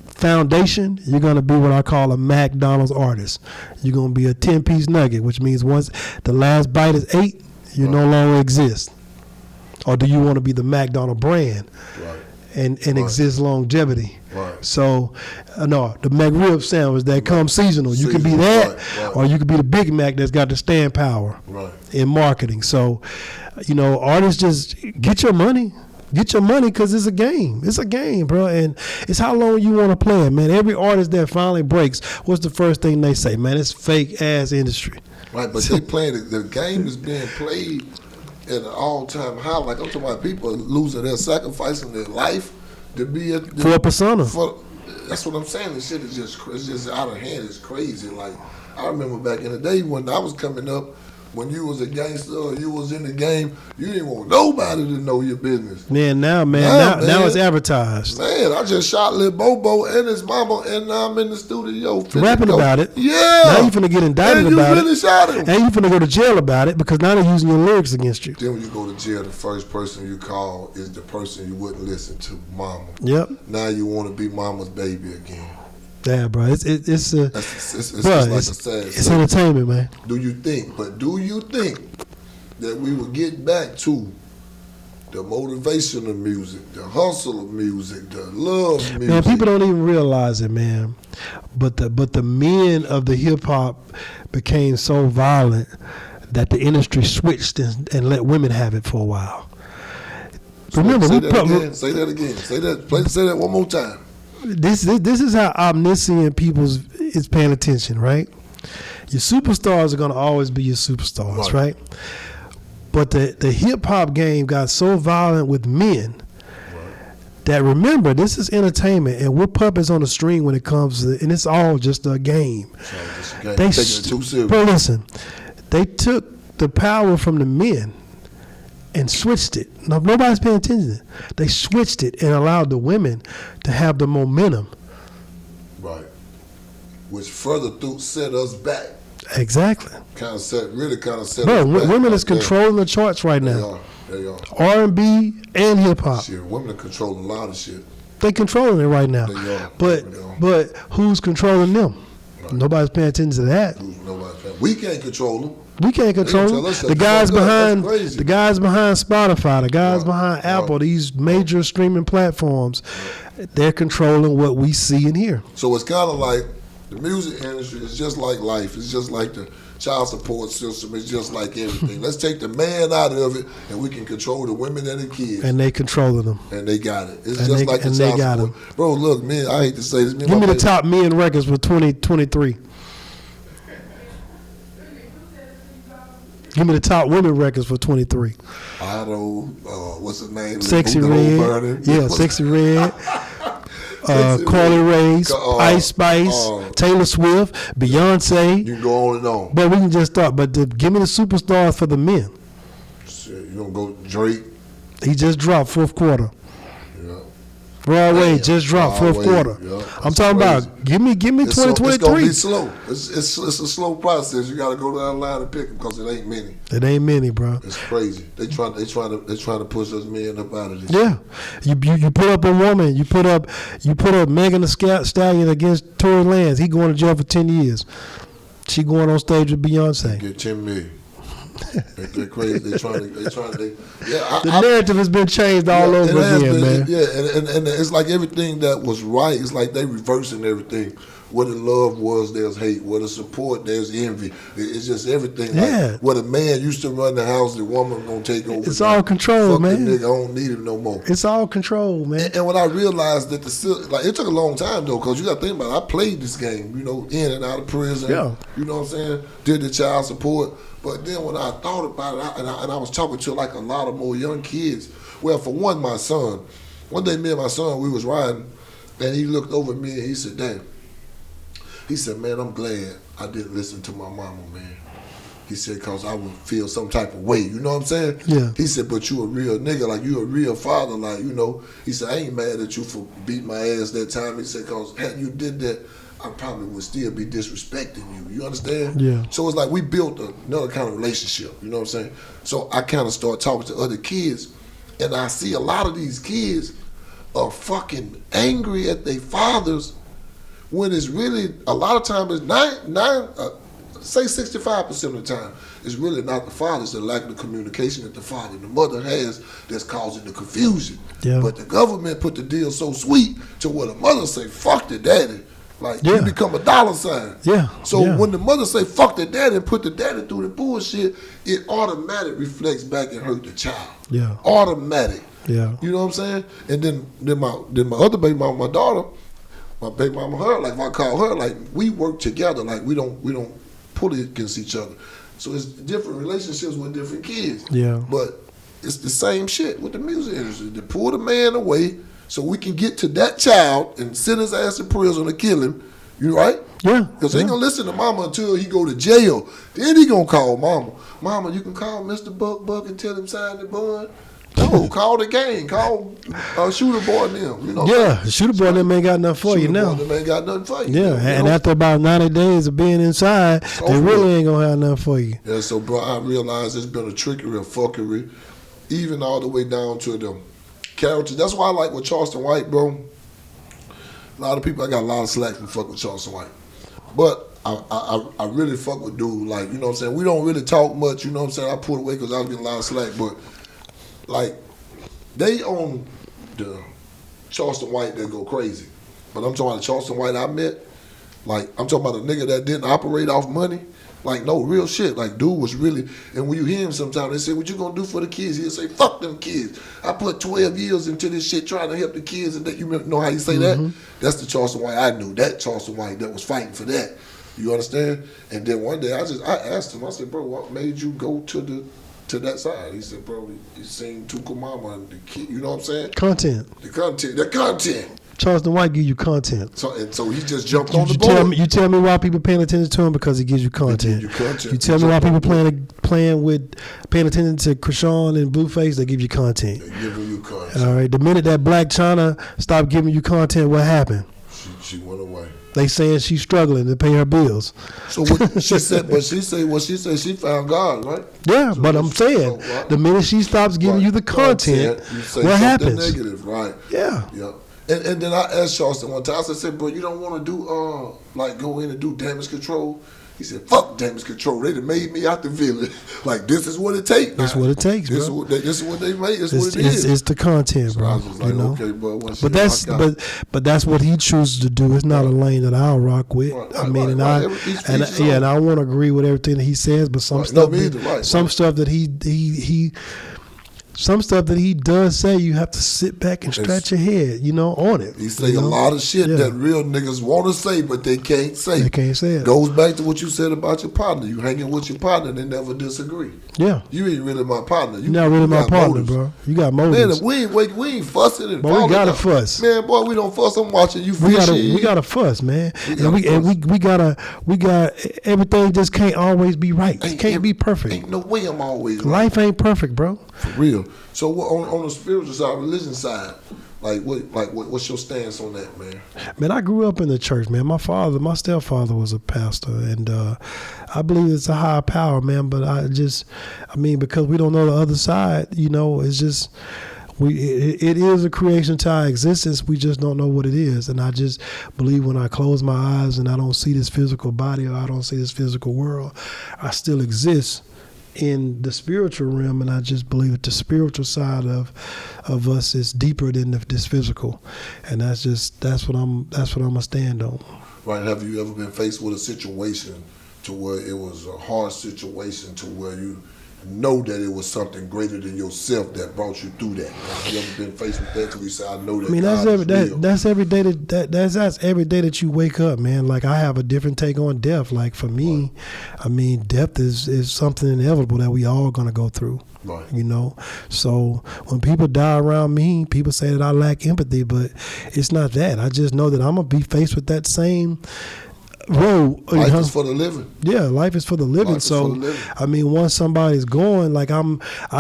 foundation, you're going to be what I call a McDonald's artist. You're going to be a 10-piece nugget, which means once the last bite is ate, you no longer exist. Or do you want to be the McDonald's brand and exist longevity? Right. So, no, the McRib sandwich that comes seasonal. You can be that, or you can be the Big Mac that's got the stand power in marketing. So, you know, artists just get your money. Get your money because it's a game. It's a game, bro. And it's how long you want to play it, man. Every artist that finally breaks, what's the first thing they say? Man, it's fake-ass industry. Right, but they playing it. The game is being played at an all-time high. Like, I'm talking about people losing their sacrificing their life to be for a persona. That's what I'm saying. This shit is just out of hand. It's crazy. Like, I remember back in the day when I was coming up, when you was a gangster or you was in the game, you didn't want nobody to know your business. Yeah, now it's advertised. Man, I just shot Lil Bobo and his mama, and now I'm in the studio rapping about it. Yeah. Now you finna get indicted about it. Shot him. And you finna go to jail about it because now they're using your lyrics against you. Then when you go to jail, the first person you call is the person you wouldn't listen to, mama. Yep. Now you want to be mama's baby again. Yeah, bro. It's like a sad it's entertainment, man. Do you think that we will get back to the motivational music, the hustle of music, the love music? Man, people don't even realize it, man. But the men of the hip hop became so violent that the industry switched and let women have it for a while. Remember, say that again. Say that one more time. This is how omniscient people is paying attention, right? Your superstars are going to always be your superstars, right? But the hip-hop game got so violent with men that, remember, this is entertainment, and we're puppets on the string when it comes to, and it's all just a game. Taking it too serious. Bro, listen, they took the power from the men and switched it. No, nobody's paying attention. They switched it and allowed the women to have the momentum. Right. Which further set us back. Exactly. Kind of set Bro, us back. Women is controlling the charts right now. They are. R&B and hip hop. Shit, women are controlling a lot of shit. They controlling it right now. They are. But who's controlling them? Right. Nobody's paying attention to that. We can't control them. We can't control them. The guys behind Spotify, the guys behind Apple, these major streaming platforms, they're controlling what we see and hear. So it's kind of like the music industry is just like life. It's just like the child support system. It's just like everything. Let's take the man out of it, and we can control the women and the kids. And they controlling them. And they got it. It's just like the child support. Them. Bro, look, man, I hate to say this. Give me the top men records for 2023. Give me the top women records for 23. Otto, what's his name? Sexy Red. Yeah, Sexy Red. Carly Rae, Ice Spice, Taylor Swift, Beyonce. You can go on and on. But we can just start. But give me the superstars for the men. Shit, you gonna go Drake? He just dropped fourth quarter. Yeah. Broadway just dropped fourth quarter. Yeah, I'm talking about give me 2023. It's gonna be slow. It's a slow process. You gotta go down the line and pick them because it ain't many. It ain't many, bro. It's crazy. They trying to push us men up out of this. Yeah, you put up a woman. You put up Megan Thee Stallion against Tory Lanez. He going to jail for 10 years. She going on stage with Beyonce. Get 10 million. They're crazy. They trying to. The narrative has been changed all over again, man. Yeah, and it's like everything that was right. It's like they reversing everything. Where the love was, there's hate. Where the support, there's envy. It's just everything. Yeah. Like where the man used to run the house, the woman gonna take over. It's all control, man. The nigga, I don't need him no more. It's all control, man. And when I realized that it took a long time though, because you got to think about it. I played this game, in and out of prison. Yeah. You know what I'm saying? Did the child support. But then when I thought about it, and I was talking to like a lot of more young kids. Well, for one, my son. One day, me and my son, we was riding, and he looked over at me and he said, "Dad," he said, "Man, I'm glad I didn't listen to my mama, man." He said, "Cause I would feel some type of way." You know what I'm saying? Yeah. He said, "But you a real nigga, like you a real father, like He said, "I ain't mad at you for beating my ass that time." He said, "Cause had you did that, I probably would still be disrespecting you." You understand? Yeah. So it's like we built another kind of relationship. You know what I'm saying? So I kind of start talking to other kids, and I see a lot of these kids are fucking angry at their fathers when it's really a lot of times it's say 65% of the time, it's really not the father, it's the lack of communication that the father and the mother has that's causing the confusion. Yeah. But the government put the deal so sweet to where the mother say, fuck the daddy. Like, you become a dollar sign. Yeah. So when the mother say, fuck the daddy and put the daddy through the bullshit, it automatic reflects back and hurt the child. Yeah. Automatic. Yeah. You know what I'm saying? And then my other baby mama, my daughter, my baby mama, her, like if I call her, like we work together, like we don't pull it against each other. So it's different relationships with different kids. Yeah. But it's the same shit with the music industry. They pull the man away so we can get to that child and send his ass in prison or kill him. You right? Yeah. Because he ain't gonna listen to mama until he go to jail. Then he gonna call mama. Mama, you can call Mr. Buck and tell him sign the bond. No, call the gang. Call Shooter Boy and them. You know. Yeah, Shooter Boy and them ain't got nothing for you now. Shooter Boy and them ain't got nothing for you. Yeah, and after about 90 days of being inside, they really ain't gonna have nothing for you. Yeah, so bro, I realize it's been a trickery, a fuckery, even all the way down to the characters. That's why I like with Charleston White, bro. A lot of people, I got a lot of slack from fuck with Charleston White. But I really fuck with dude, like, you know what I'm saying? We don't really talk much, you know what I'm saying? I pulled away because I was getting a lot of slack, but like, they own the Charleston White that go crazy. But I'm talking about the Charleston White I met, like, I'm talking about a nigga that didn't operate off money. Like, no, real shit. Like, dude was really, and when you hear him sometimes, they say, what you gonna do for the kids? He'll say, fuck them kids. I put 12 years into this shit trying to help the kids, and that, you know how you say that? That's the Charleston White I knew. That Charleston White that was fighting for that. You understand? And then one day, I asked him, I said, bro, what made you go to that side? He said, bro, he seen Tuka Mama and the kid, you know what I'm saying? Content. The content. Charleston White give you content. So he just jumped on the board. You tell me why people paying attention to him because he gives you content. You tell me why people paying attention to Krishan and Blueface, they give you content. They giving you content. All right. The minute that Black China stopped giving you content, what happened? She went away. They saying she's struggling to pay her bills. So what she said, she found God, right? Yeah, so but I'm saying the minute she stops giving you the content, what happens? Negative, right? Yeah. Yeah. And then I asked Charleston one time, I said, bro, you don't want to do, like, go in and do damage control? He said, fuck damage control. They done made me out the village. Like, this is what it takes. That's what it takes, bro. This is what they made. This is what it is. It's the content, bro. So I was like, you know? okay, but that's what he chooses to do. It's not a lane that I'll rock with. I mean, I want to agree with everything that he says, but some stuff that he does say, you have to sit back and scratch your head, on it. He say a lot of shit that real niggas want to say, but they can't say. They can't say it. Goes back to what you said about your partner. You hanging with your partner, they never disagree. Yeah. You ain't really my partner. You're not really my partner, motives. Bro. You got motives. Man, we ain't fussing and but we gotta fuss. Man, boy, we don't fuss. I'm watching you. We gotta fuss, man. We gotta everything just can't always be right. It can't be perfect. Ain't no way I'm always right. Life ain't perfect, bro. For real. So on the spiritual side, religion side, what's your stance on that, man? Man, I grew up in the church, man. My stepfather was a pastor, and I believe it's a higher power, man. But because we don't know the other side, it's just it is a creation to our existence. We just don't know what it is, and I just believe when I close my eyes and I don't see this physical body or I don't see this physical world, I still exist in the spiritual realm, and I just believe that the spiritual side of us is deeper than this physical, and that's what I'm gonna stand on. Right? Have you ever been faced with a situation to where it was a hard situation to where you know that it was something greater than yourself that brought you through that? Have you ever been faced with that till you say, I know that? I mean, that's every day that's every day that you wake up, man. Like, I have a different take on death. Like, for me, I mean, death is something inevitable that we all gonna go through. Right. So when people die around me, people say that I lack empathy, but it's not that. I just know that I'm gonna be faced with that same road. Life is for the living. Yeah, life is for the living. I mean, once somebody's going, like, I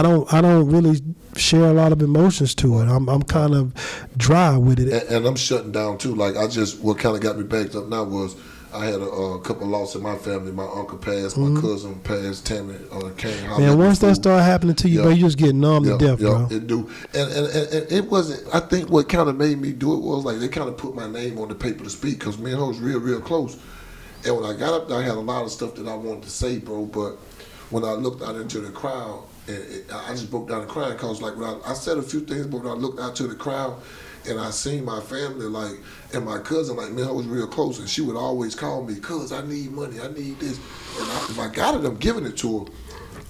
don't really share a lot of emotions to it. I'm kind of dry with it. And I'm shutting down too. Like, what kind of got me backed up now was I had a couple of losses in my family. My uncle passed, my cousin passed, Tammy came. Man, once that started happening to you, bro, you just get numb to death, bro. It do. And it wasn't, I think what kind of made me do it was, like, they kind of put my name on the paper to speak, because me and her was real, real close. And when I got up there, I had a lot of stuff that I wanted to say, bro. But when I looked out into the crowd, I just broke down crying because, like, when I said a few things, but when I looked out to the crowd and I seen my family, like, and my cousin, like, man, I was real close, and she would always call me, cuz, I need money, I need this. And if I got it, I'm giving it to her.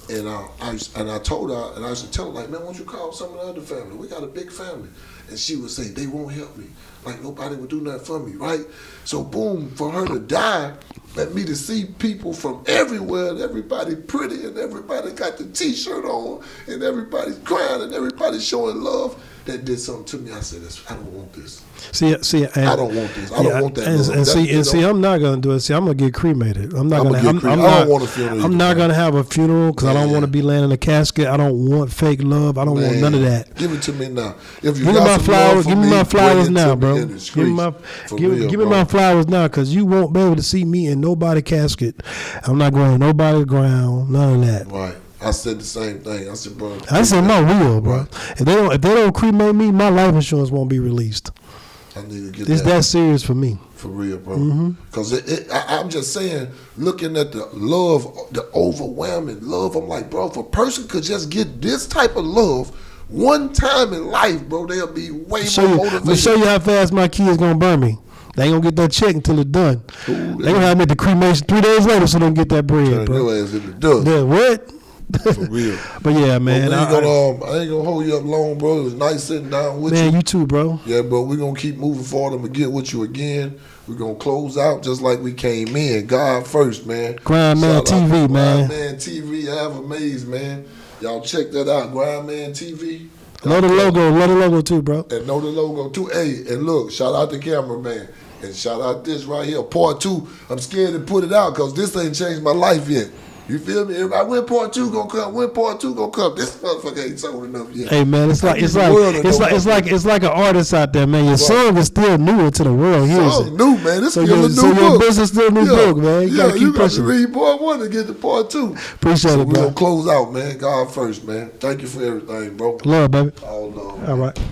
And I told her, and I used to tell her, like, man, why don't you call some of the other family? We got a big family. And she would say, they won't help me. Like, nobody would do nothing for me, right? So, boom, for her to die, and me to see people from everywhere, and everybody pretty, and everybody got the T-shirt on, and everybody's crying, and everybody's showing love, that did something to me. I said, I don't want this. See, I don't want this. I don't want that. And see, I'm not gonna do it. See, I'm gonna get cremated. I'm not gonna. I don't want a funeral. I'm not gonna have a funeral because I don't want to be laying in a casket. I don't want fake love. I don't want none of that. Give it to me now. If you give me my flowers. Give me my flowers now, bro. Give me my flowers now, because you won't be able to see me in nobody's casket. I'm not going to nobody's ground. None of that. Right. I said the same thing. I said, bro. I said my will, bro. Right. If they don't cremate me, my life insurance won't be released. I need to get it's that serious for me. For real, bro. Because I'm just saying, looking at the love, the overwhelming love, I'm like, bro, if a person could just get this type of love one time in life, bro, they'll be way more motivated. I'm going to show you how fast my kids going to burn me. They ain't gonna get that check until it's done. They gonna have me at the cremation 3 days later, so they don't get that bread, bro. Your ass in the dust. Yeah, what? For real. But yeah, man. I ain't gonna hold you up long, bro. It was nice sitting down with you. Man, you too, bro. Yeah, bro. We're gonna keep moving forward. I'm gonna get with you again. We're gonna close out just like we came in. God first, man. GrindMan TV, man. GrindMan TV, I have amazed, man. Y'all check that out. GrindMan TV. Know the logo too, bro. And know the logo too. Hey, and look, shout out the cameraman. And shout out this right here, part 2. I'm scared to put it out because this ain't changed my life yet. You feel me? Everybody, when part 2 gonna come? When part 2 gonna come? This motherfucker ain't sold enough yet. Hey man, it's like an artist out there, man. Your song is still new to the world. Song new, man. It's still a new book. So your business still a new book, man. You gotta keep pushing. You got to read part 1 to get to part 2. Appreciate it, bro. We're gonna close out, man. God first, man. Thank you for everything, bro. Love, baby. All love. All right.